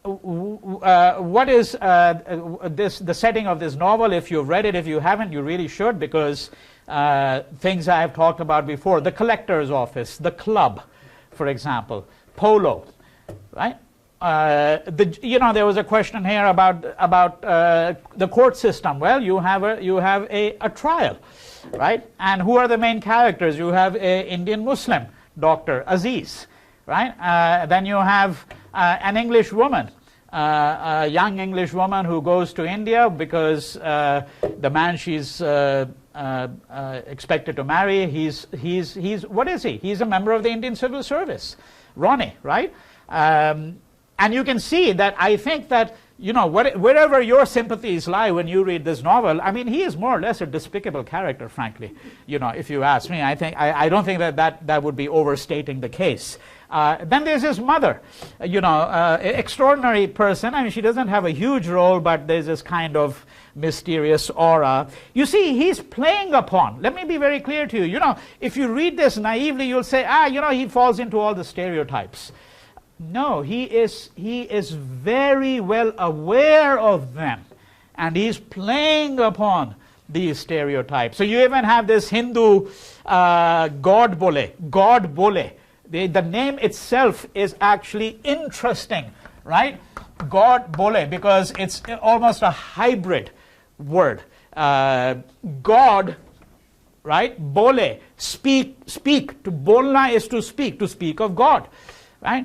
what is the setting of this novel? If you've read it, if you haven't, you really should, because things I have talked about before, the collector's office, the club, for example, polo, right? There was a question here about the court system. Well, you have a trial, right? And who are the main characters? You have an Indian Muslim, Dr. Aziz, right? Then you have an English woman, a young English woman who goes to India because the man she's expected to marry, he's what is he? He's a member of the Indian Civil Service, Ronnie, right? And you can see that I think that, wherever your sympathies lie when you read this novel, I mean, he is more or less a despicable character, frankly, if you ask me. I don't think that would be overstating the case. Then there's his mother, extraordinary person. I mean, she doesn't have a huge role, but there's this kind of mysterious aura. You see, he's playing upon, let me be very clear to you, if you read this naively, you'll say, he falls into all the stereotypes. No, he is very well aware of them, and he's playing upon these stereotypes. So you even have this Hindu God Bole. The name itself is actually interesting, right? God Bole, because it's almost a hybrid word. God, right? Bole, speak. To bolna is to speak of God, right?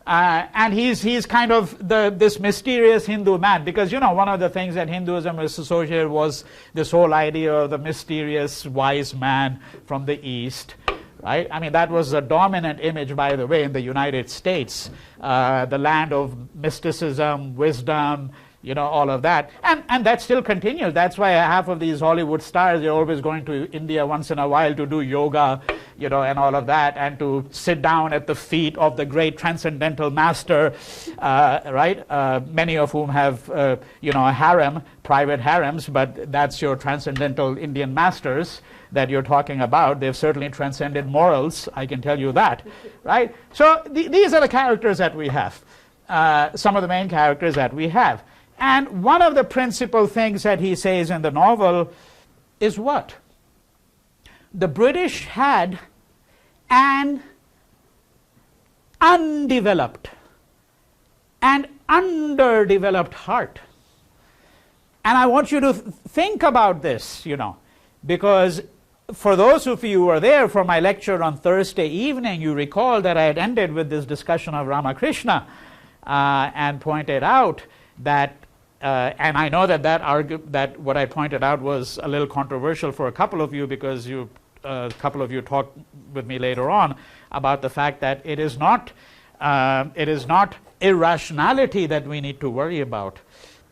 And he's kind of this mysterious Hindu man, because one of the things that Hinduism is associated was this whole idea of the mysterious wise man from the East, right? I mean, that was a dominant image, by the way, in the United States, the land of mysticism, wisdom, all of that. And that still continues. That's why half of these Hollywood stars, they're always going to India once in a while to do yoga, and all of that, and to sit down at the feet of the great transcendental master, right? Many of whom have, a harem, private harems, but that's your transcendental Indian masters that you're talking about. They've certainly transcended morals, I can tell you that, right? So these are the characters that we have, some of the main characters that we have. And one of the principal things that he says in the novel is what? The British had an undeveloped and underdeveloped heart. And I want you to think about this, because for those of you who were there for my lecture on Thursday evening, you recall that I had ended with this discussion of Ramakrishna and pointed out that and I know that what I pointed out was a little controversial for a couple of you, because a couple of you talked with me later on about the fact that it is not irrationality that we need to worry about.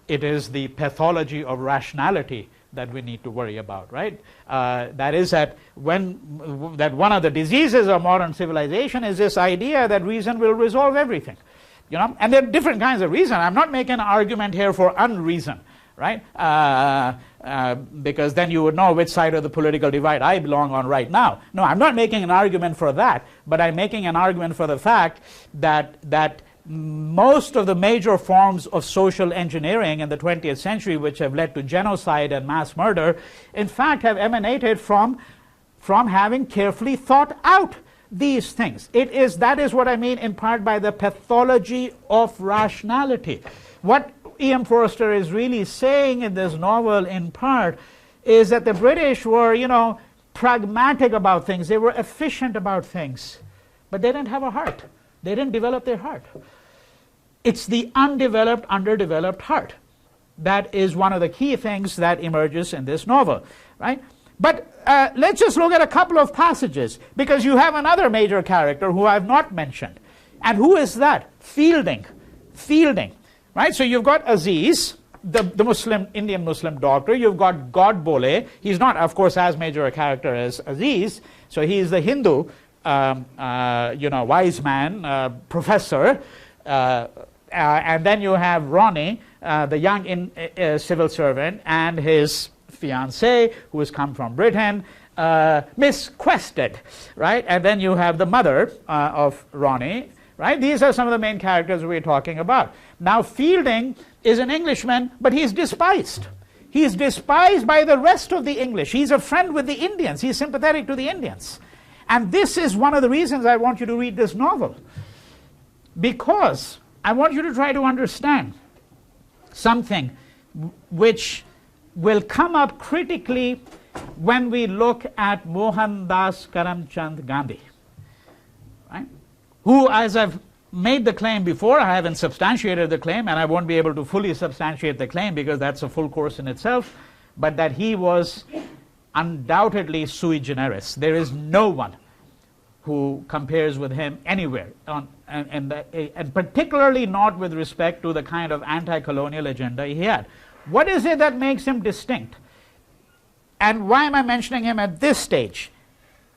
It is the pathology of rationality that we need to worry about, right? That is that one of the diseases of modern civilization is this idea that reason will resolve everything. And there are different kinds of reason. I'm not making an argument here for unreason, right? Because then you would know which side of the political divide I belong on right now. No, I'm not making an argument for that, but I'm making an argument for the fact that most of the major forms of social engineering in the 20th century, which have led to genocide and mass murder, in fact have emanated from having carefully thought out these things. That is what I mean in part by the pathology of rationality. What E.M. Forster is really saying in this novel in part is that the British were, pragmatic about things. They were efficient about things, but they didn't have a heart. They didn't develop their heart. It's the undeveloped, underdeveloped heart. That is one of the key things that emerges in this novel, right? But let's just look at a couple of passages, because you have another major character who I have not mentioned. And who is that? Fielding, right? So you've got Aziz, the Indian Muslim doctor. You've got Godbole. He's not, of course, as major a character as Aziz. So he's the Hindu, wise man, professor. And then you have Ronnie, the young civil servant, and his fiancée, who has come from Britain, Miss Quested, right? And then you have the mother of Ronnie, right? These are some of the main characters we're talking about. Now, Fielding is an Englishman, but he's despised. He's despised by the rest of the English. He's a friend with the Indians. He's sympathetic to the Indians. And this is one of the reasons I want you to read this novel, because I want you to try to understand something which will come up critically when we look at Mohandas Karamchand Gandhi, right? Who, as I've made the claim before, I haven't substantiated the claim, and I won't be able to fully substantiate the claim because that's a full course in itself, but that he was undoubtedly sui generis. There is no one who compares with him anywhere, and particularly not with respect to the kind of anti-colonial agenda he had. What is it that makes him distinct? And why am I mentioning him at this stage?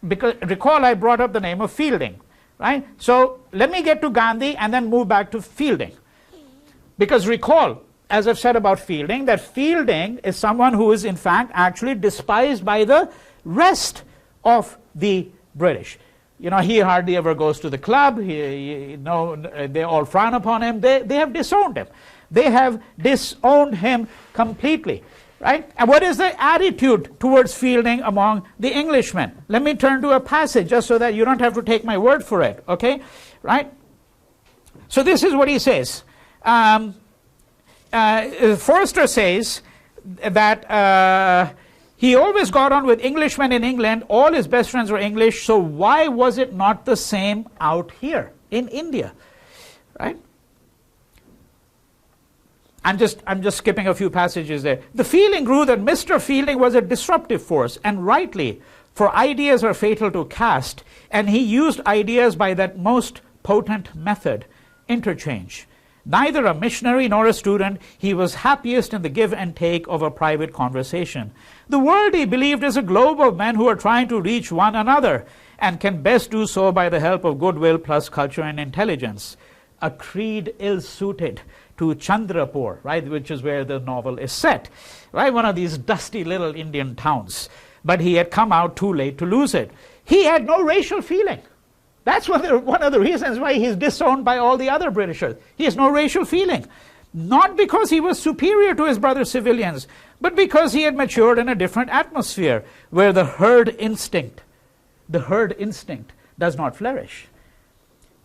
Because recall I brought up the name of Fielding, right? So let me get to Gandhi and then move back to Fielding. Because recall, as I've said about Fielding, that Fielding is someone who is in fact actually despised by the rest of the British. He hardly ever goes to the club. They all frown upon him. They have disowned him. They have disowned him completely, right? And what is the attitude towards Fielding among the Englishmen? Let me turn to a passage just so that you don't have to take my word for it, okay? Right? So this is what he says. Forster says that he always got on with Englishmen in England. All his best friends were English, so why was it not the same out here in India? right? I'm just skipping a few passages there. The feeling grew that Mr. Fielding was a disruptive force, and rightly, for ideas are fatal to caste, and he used ideas by that most potent method, interchange. Neither a missionary nor a student, he was happiest in the give and take of a private conversation. The world, he believed, is a globe of men who are trying to reach one another, and can best do so by the help of goodwill plus culture and intelligence. A creed ill-suited to Chandrapur, right, which is where the novel is set, right, one of these dusty little Indian towns. But he had come out too late to lose it. He had no racial feeling. That's one of the reasons why he's disowned by all the other Britishers. He has no racial feeling. Not because he was superior to his brother civilians, but because he had matured in a different atmosphere where the herd instinct does not flourish.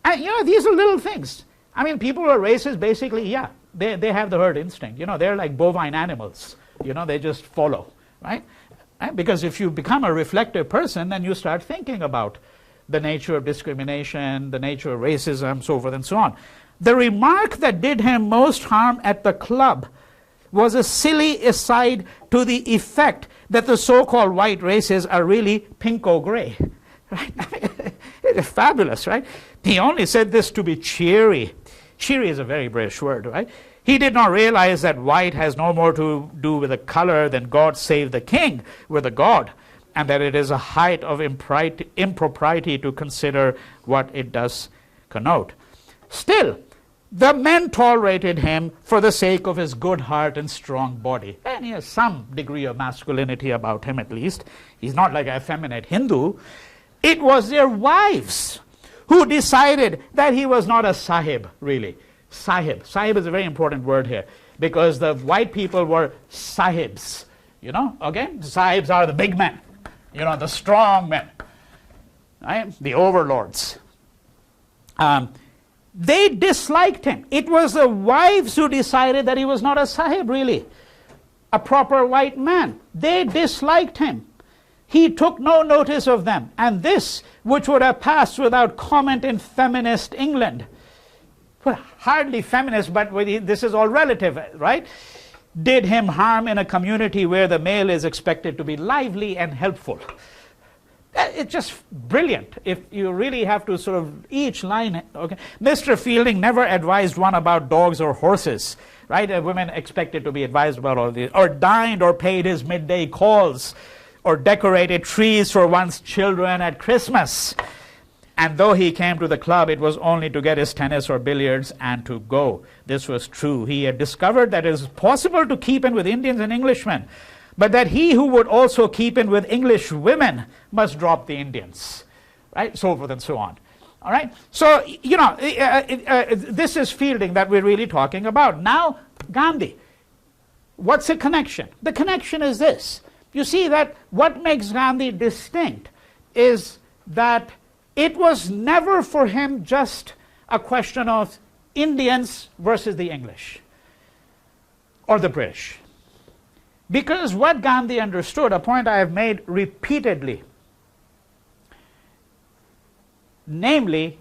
And these are little things. I mean, people who are racist, basically, yeah, they have the herd instinct. They're like bovine animals. They just follow, right? Because if you become a reflective person, then you start thinking about the nature of discrimination, the nature of racism, so forth and so on. The remark that did him most harm at the club was a silly aside to the effect that the so-called white races are really pinko-gray. Right? It's fabulous, right? He only said this to be cheery. Cheery is a very British word, right? He did not realize that white has no more to do with the color than God save the king with a god, and that it is a height of impropriety to consider what it does connote. Still, the men tolerated him for the sake of his good heart and strong body. And he has some degree of masculinity about him, at least. He's not like an effeminate Hindu. It was their wives who decided that he was not a sahib, really. Sahib. Sahib is a very important word here, because the white people were sahibs. Okay? Sahibs are the big men, the strong men, right? The overlords. They disliked him. It was the wives who decided that he was not a sahib, really, a proper white man. They disliked him. He took no notice of them. And this, which would have passed without comment in feminist England, well, hardly feminist, but this is all relative, right, did him harm in a community where the male is expected to be lively and helpful. It's just brilliant if you really have to sort of each line. Okay, Mr. Fielding never advised one about dogs or horses, right? Women expected to be advised about all these, or dined or paid his midday calls, or decorated trees for one's children at Christmas. And though he came to the club, it was only to get his tennis or billiards and to go. This was true. He had discovered that it is possible to keep in with Indians and Englishmen, but that he who would also keep in with English women must drop the Indians, right? So forth and so on. All right? So, this is Fielding that we're really talking about. Now, Gandhi. What's the connection? The connection is this. You see that what makes Gandhi distinct is that it was never for him just a question of Indians versus the English or the British. Because what Gandhi understood, a point I have made repeatedly, namely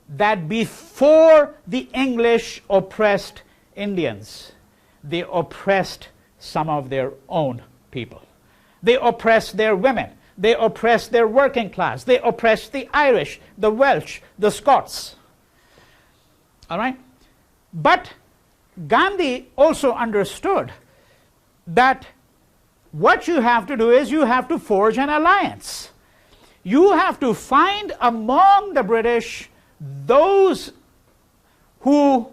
that before the English oppressed Indians, they oppressed some of their own people. They oppressed their women. They oppressed their working class. They oppressed the Irish, the Welsh, the Scots. All right? But Gandhi also understood that what you have to do is you have to forge an alliance. You have to find among the British those who,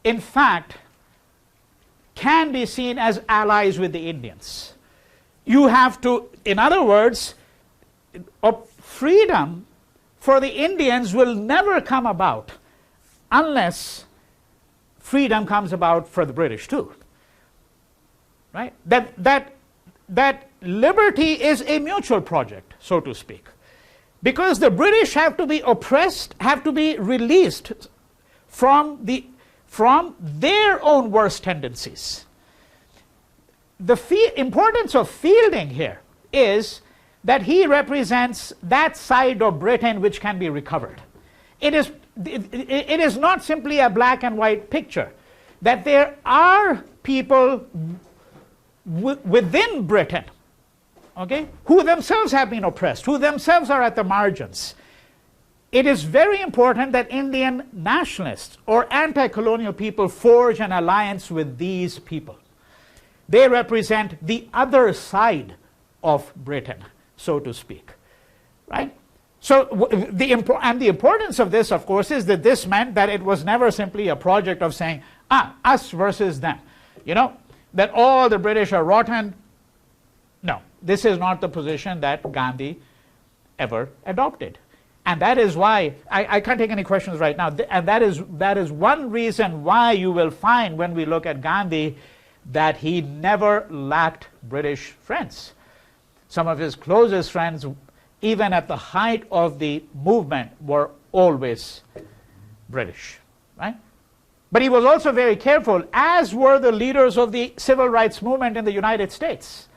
in fact, can be seen as allies with the Indians. You have to, in other words, freedom for the Indians will never come about unless freedom comes about for the British too. Right? That liberty is a mutual project, so to speak. Because the British have to be oppressed, have to be released from their own worst tendencies. The importance of Fielding here is that he represents that side of Britain which can be recovered. It is it is not simply a black and white picture, that there are people within Britain, okay, who themselves have been oppressed, who themselves are at the margins. It is very important that Indian nationalists or anti-colonial people forge an alliance with these people. They represent the other side of Britain, so to speak, right? So the importance of this, of course, is that this meant that it was never simply a project of saying, us versus them, that all the British are rotten. No, this is not the position that Gandhi ever adopted. And that is why, I can't take any questions right now, and that is one reason why you will find when we look at Gandhi that he never lacked British friends. Some of his closest friends, even at the height of the movement, were always British, right? But he was also very careful, as were the leaders of the civil rights movement in the United States.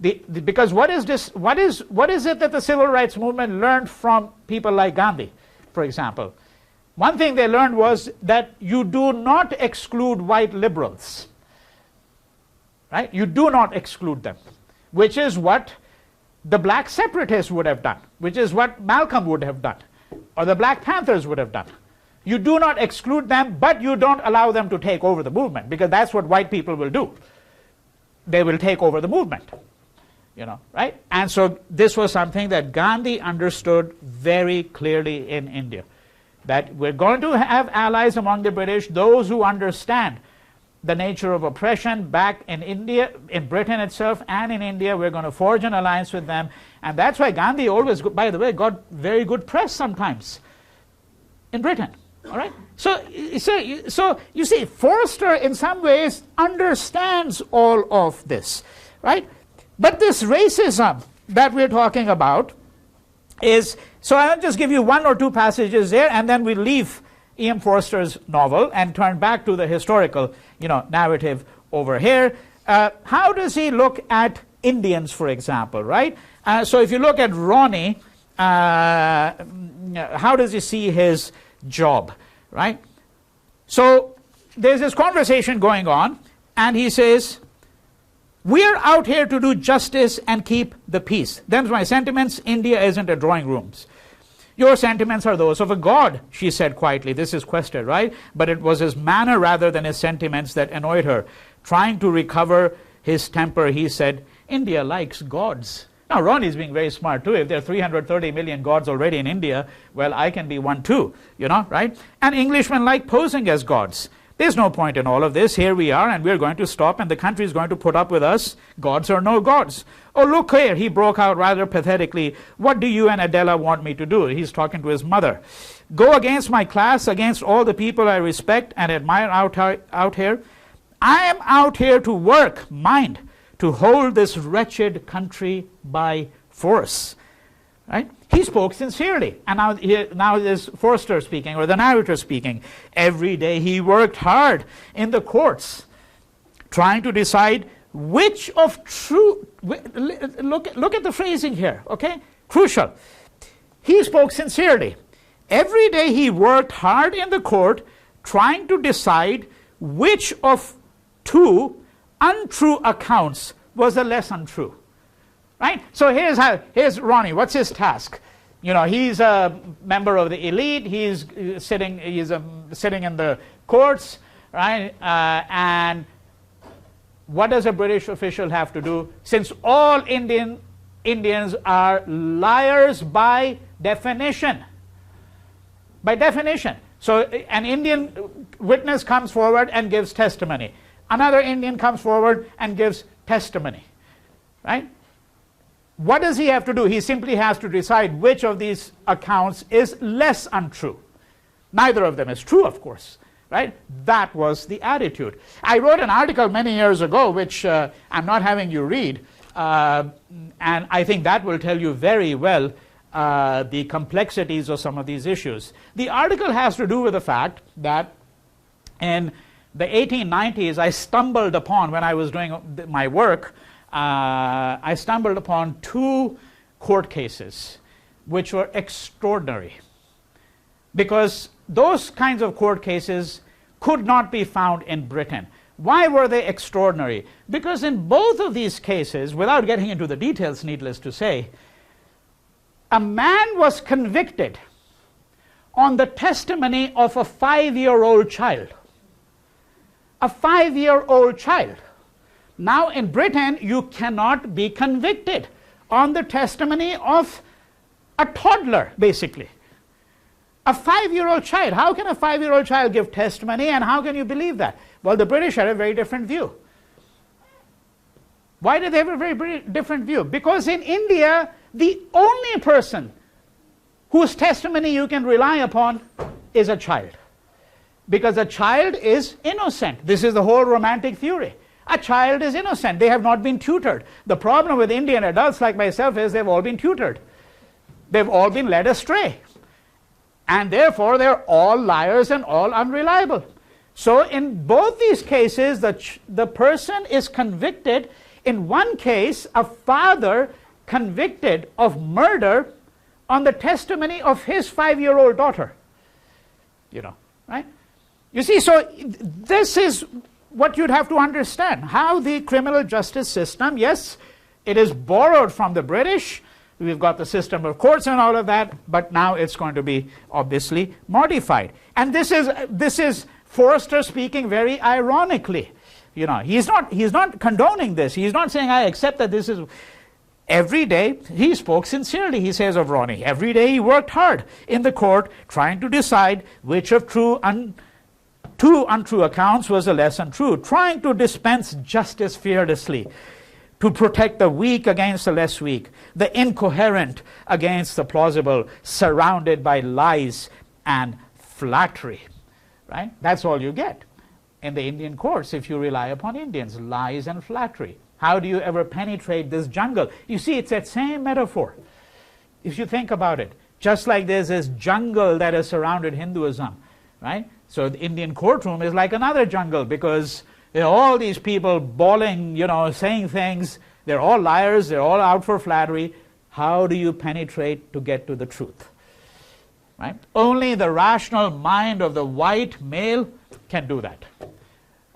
Because what is it that the civil rights movement learned from people like Gandhi, for example? One thing they learned was that you do not exclude white liberals, right? You do not exclude them, which is what the black separatists would have done, which is what Malcolm would have done, or the Black Panthers would have done. You do not exclude them, but you don't allow them to take over the movement, because that's what white people will do. They will take over the movement. Right? And so this was something that Gandhi understood very clearly in India, that we're going to have allies among the British, those who understand the nature of oppression back in India, in Britain itself, and in India. We're going to forge an alliance with them. And that's why Gandhi always, by the way, got very good press sometimes in Britain. All right? So you see, Forster in some ways understands all of this, right? But this racism that we're talking about is, so I'll just give you one or two passages there, and then we leave E.M. Forster's novel and turn back to the historical, narrative over here. How does he look at Indians, for example, right? So if you look at Ronnie, how does he see his job, right? So there's this conversation going on, and he says, we're out here to do justice and keep the peace. Them's my sentiments. India isn't a drawing room. Your sentiments are those of a god, she said quietly. This is Quester, right? But it was his manner rather than his sentiments that annoyed her. Trying to recover his temper, he said, India likes gods. Now, Ronnie's being very smart too. If there are 330 million gods already in India, well, I can be one too, right? And Englishmen like posing as gods. There's no point in all of this. Here we are, and we're going to stop, and the country is going to put up with us, gods or no gods. Oh, look here, he broke out rather pathetically. What do you and Adela want me to do? He's talking to his mother. Go against my class, against all the people I respect and admire out here? I am out here to work, mind, to hold this wretched country by force. Right? He spoke sincerely. And now is Forster speaking, or the narrator speaking. Every day he worked hard in the courts, trying to decide which of true... Look at the phrasing here, okay? Crucial. He spoke sincerely. Every day he worked hard in the court, trying to decide which of two untrue accounts was the less untrue. Right? So here's Ronnie. What's his task? He's a member of the elite. He's sitting in the courts, right? And what does a British official have to do? Since all Indians are liars by definition. By definition. So an Indian witness comes forward and gives testimony. Another Indian comes forward and gives testimony. Right? What does he have to do? He simply has to decide which of these accounts is less untrue. Neither of them is true, of course. Right? That was the attitude. I wrote an article many years ago, which I'm not having you read, and I think that will tell you very well the complexities of some of these issues. The article has to do with the fact that in the 1890s, I stumbled upon, when I was doing my work, I stumbled upon two court cases which were extraordinary, because those kinds of court cases could not be found in Britain. Why were they extraordinary? Because in both of these cases, without getting into the details, needless to say, a man was convicted on the testimony of a 5-year-old child. A 5-year-old child. Now in Britain, you cannot be convicted on the testimony of a toddler, basically. A 5-year-old child. How can a 5-year-old child give testimony, and how can you believe that? Well, the British had a very different view. Why did they have a very different view? Because in India, the only person whose testimony you can rely upon is a child. Because a child is innocent. This is the whole romantic theory. A child is innocent. They have not been tutored. The problem with Indian adults like myself is they've all been tutored. They've all been led astray. And therefore, they're all liars and all unreliable. So in both these cases, the person is convicted. In one case, a father convicted of murder on the testimony of his 5-year-old daughter. You know, right? You see, so this is what you'd have to understand. How the criminal justice system, yes, it is borrowed from the British. We've got the system of courts and all of that, but now it's going to be obviously modified. And this is Forster speaking very ironically. You know, he's not condoning this. He's not saying, I accept that this is... Every day, he spoke sincerely, he says of Ronnie. Every day he worked hard in the court, trying to decide which of two untrue accounts was the less untrue, trying to dispense justice fearlessly, to protect the weak against the less weak, the incoherent against the plausible, surrounded by lies and flattery. Right? That's all you get in the Indian courts if you rely upon Indians, lies and flattery. How do you ever penetrate this jungle? You see, it's that same metaphor. If you think about it, just like there's this jungle that has surrounded Hinduism, right? So the Indian courtroom is like another jungle because there are all these people bawling, you know, saying things. They're all liars. They're all out for flattery. How do you penetrate to get to the truth? Right? Only the rational mind of the white male can do that.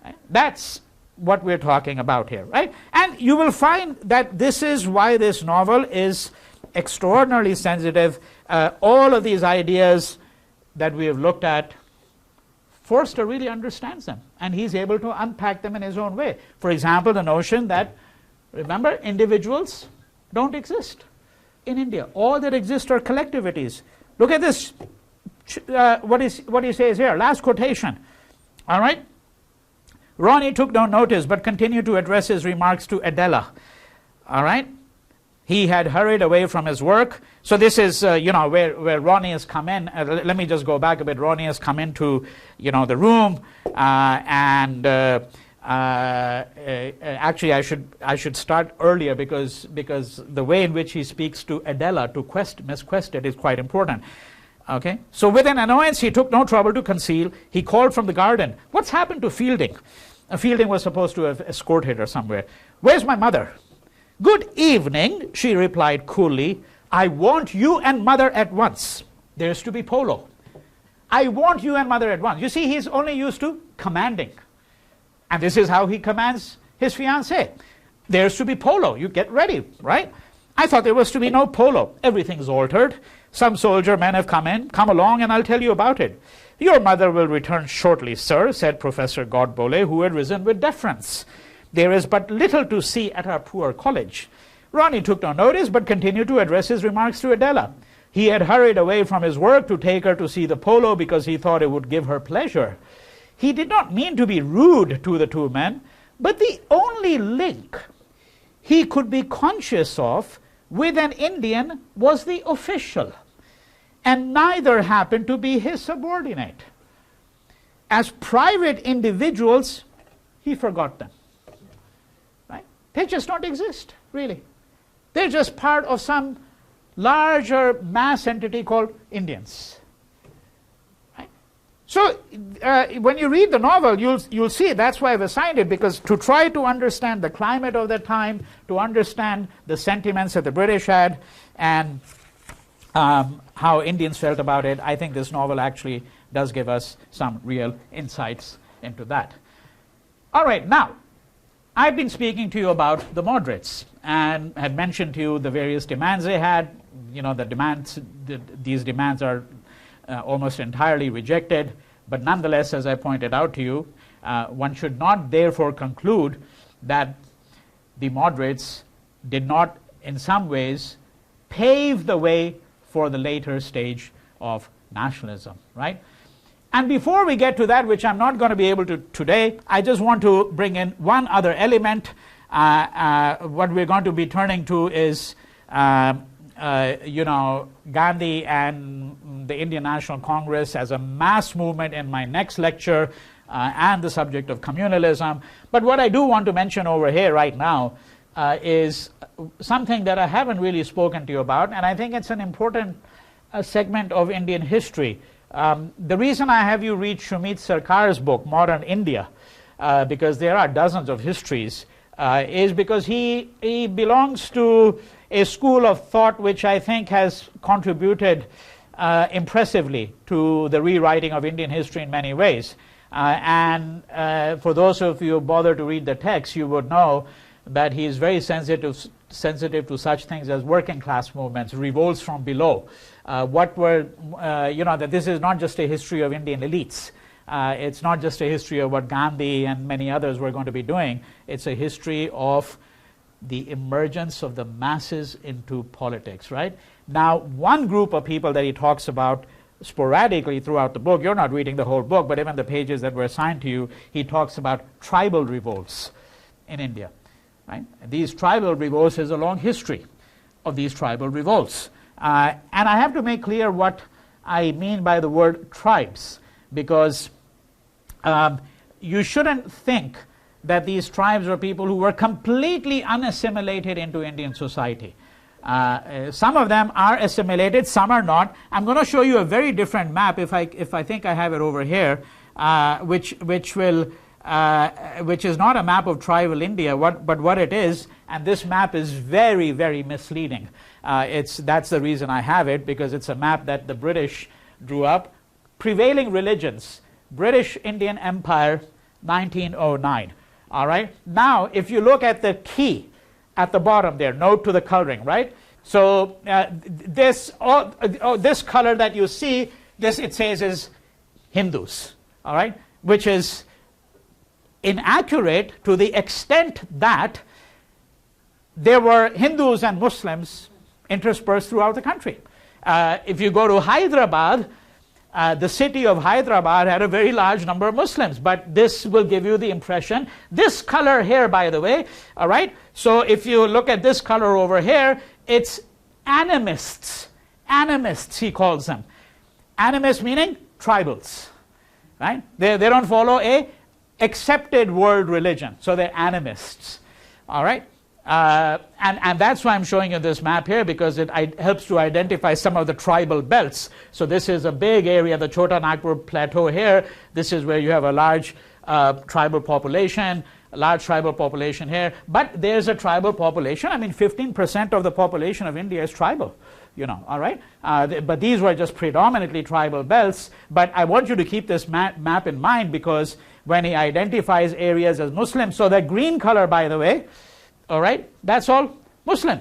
Right? That's what we're talking about here, right? And you will find that this is why this novel is extraordinarily sensitive. All of these ideas that we have looked at, Forster really understands them, and he's able to unpack them in his own way. For example, the notion that, remember, individuals don't exist in India. All that exist are collectivities. Look at this, what he says here, last quotation, all right? Ronnie took no notice but continued to address his remarks to Adela. All right? He had hurried away from his work. So this is, where Ronnie has come in. Let me just go back a bit. Ronnie has come into, the room. Actually, I should start earlier because the way in which he speaks to Adela, to Miss Quested, is quite important. Okay? So with an annoyance he took no trouble to conceal, he called from the garden, "What's happened to Fielding?" Fielding was supposed to have escorted her somewhere. "Where's my mother?" "Good evening," she replied coolly. "I want you and mother at once. There's to be polo." I want you and mother at once. You see, he's only used to commanding. And this is how he commands his fiancée. There's to be polo. You get ready, right? I thought there was to be no polo. Everything's altered. Some soldier men have come along, and I'll tell you about it. "Your mother will return shortly, sir," said Professor Godbole, who had risen with deference. "There is but little to see at our poor college." Ronnie took no notice, but continued to address his remarks to Adela. He had hurried away from his work to take her to see the polo because he thought it would give her pleasure. He did not mean to be rude to the two men, but the only link he could be conscious of with an Indian was the official, and neither happened to be his subordinate. As private individuals, he forgot them. Right? They just don't exist, really. They're just part of some larger mass entity called Indians. Right? So when you read the novel, you'll see that's why I've assigned it, because to try to understand the climate of the time, to understand the sentiments that the British had, and how Indians felt about it, I think this novel actually does give us some real insights into that. All right, now, I've been speaking to you about the moderates and had mentioned to you the various demands they had. The demands, these demands are almost entirely rejected, but nonetheless, as I pointed out to you, one should not therefore conclude that the moderates did not, in some ways, pave the way for the later stage of nationalism, right? And before we get to that, which I'm not going to be able to today, I just want to bring in one other element. What we're going to be turning to is, Gandhi and the Indian National Congress as a mass movement in my next lecture, and the subject of communalism. But what I do want to mention over here right now is something that I haven't really spoken to you about, and I think it's an important segment of Indian history. The reason I have you read Shumit Sarkar's book, Modern India, because there are dozens of histories, is because he belongs to a school of thought which I think has contributed impressively to the rewriting of Indian history in many ways. And for those of you who bother to read the text, you would know that he is very sensitive to such things as working class movements, revolts from below. That this is not just a history of Indian elites. It's not just a history of what Gandhi and many others were going to be doing. It's a history of the emergence of the masses into politics, right? Now, one group of people that he talks about sporadically throughout the book, you're not reading the whole book, but even the pages that were assigned to you, he talks about tribal revolts in India, right? And these tribal revolts, is a long history of these tribal revolts. And I have to make clear what I mean by the word tribes, because you shouldn't think that these tribes are people who were completely unassimilated into Indian society. Some of them are assimilated, some are not. I'm going to show you a very different map, if I think I have it over here, which is not a map of tribal India, but what it is, and this map is very, very misleading. That's the reason I have it, because it's a map that the British drew up. Prevailing religions, British Indian Empire, 1909. All right. Now, if you look at the key at the bottom there, note to the coloring, right? So this color that you see, this it says is Hindus, all right, which is inaccurate to the extent that there were Hindus and Muslims interspersed throughout the country. If you go to Hyderabad, the city of Hyderabad had a very large number of Muslims, but this will give you the impression. This color here, by the way, all right, so if you look at this color over here, it's animists. Animists, he calls them. Animists meaning tribals, right? They don't follow a accepted world religion, so they're animists, all right? And that's why I'm showing you this map here, because it helps to identify some of the tribal belts. So this is a big area, the Chota Nagpur Plateau here. This is where you have a large tribal population, here. But there's a tribal population. I mean, 15% of the population of India is tribal, all right? But these were just predominantly tribal belts. But I want you to keep this map in mind, because when he identifies areas as Muslim, so the green color, by the way, all right, that's all Muslim,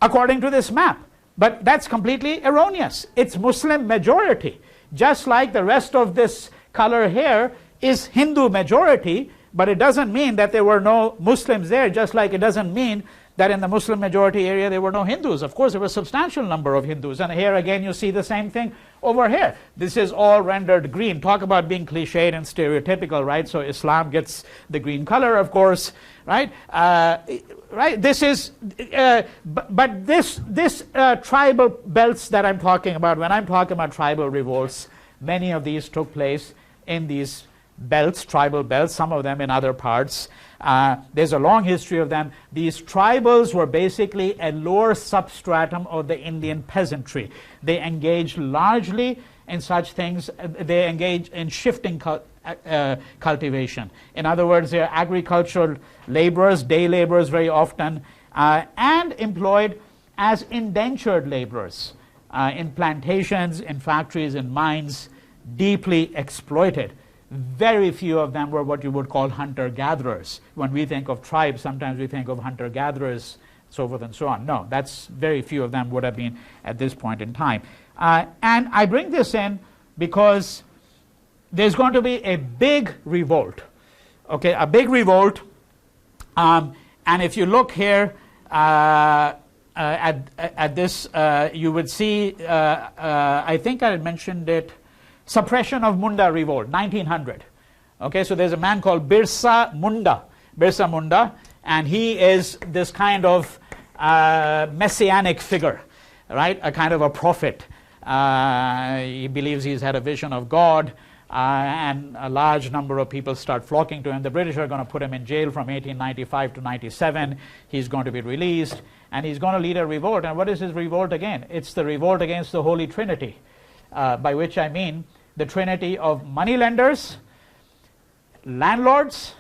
according to this map. But that's completely erroneous. It's Muslim majority. Just like the rest of this color here is Hindu majority, but it doesn't mean that there were no Muslims there, just like it doesn't mean that in the Muslim majority area there were no Hindus. Of course, there was a substantial number of Hindus. And here again you see the same thing over here. This is all rendered green. Talk about being cliched and stereotypical, right? So Islam gets the green color, of course, right? Right. This is, but this tribal belts that I'm talking about, when I'm talking about tribal revolts, many of these took place in these belts, tribal belts, some of them in other parts. There's a long history of them. These tribals were basically a lower substratum of the Indian peasantry. They engaged largely in such things. They engaged in shifting cultivation. In other words, they're agricultural laborers, day laborers very often, and employed as indentured laborers in plantations, in factories, in mines, deeply exploited. Very few of them were what you would call hunter-gatherers. When we think of tribes, sometimes we think of hunter-gatherers, so forth and so on. No, that's very few of them would have been at this point in time. And I bring this in because there's going to be a big revolt. Okay, a big revolt. And if you look here at this, you would see, I think I had mentioned it, suppression of Munda revolt, 1900. Okay, so there's a man called Birsa Munda, and he is this kind of messianic figure, right? A kind of a prophet. He believes he's had a vision of God, and a large number of people start flocking to him. The British are going to put him in jail from 1895 to 97. He's going to be released, and he's going to lead a revolt. And what is his revolt again? It's the revolt against the Holy Trinity, by which I mean the trinity of moneylenders, landlords,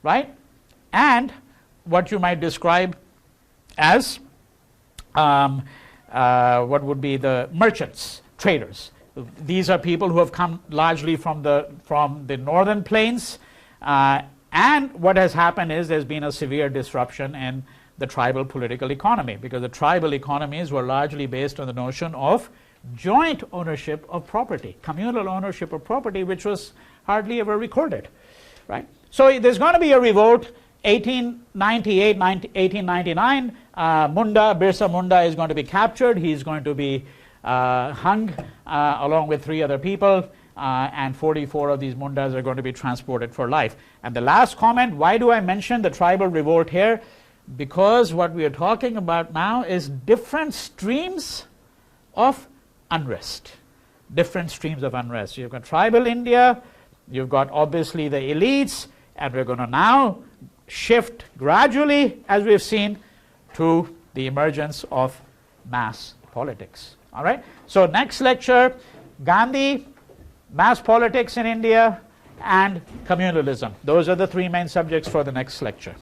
right, and what you might describe as what would be the merchants, traders. These are people who have come largely from the northern plains, and what has happened is there's been a severe disruption in the tribal political economy, because the tribal economies were largely based on the notion of joint ownership of property, communal ownership of property, which was hardly ever recorded, right? So there's going to be a revolt. 1898, 1899, Birsa Munda is going to be captured. He's going to be hung along with 3 other people, and 44 of these Mundas are going to be transported for life. And the last comment, why do I mention the tribal revolt here? Because what we are talking about now is different streams of unrest. Different streams of unrest. You've got tribal India, you've got obviously the elites, and we're going to now shift gradually, as we've seen, to the emergence of mass politics. All right? So next lecture, Gandhi, mass politics in India, and communalism. Those are the 3 main subjects for the next lecture.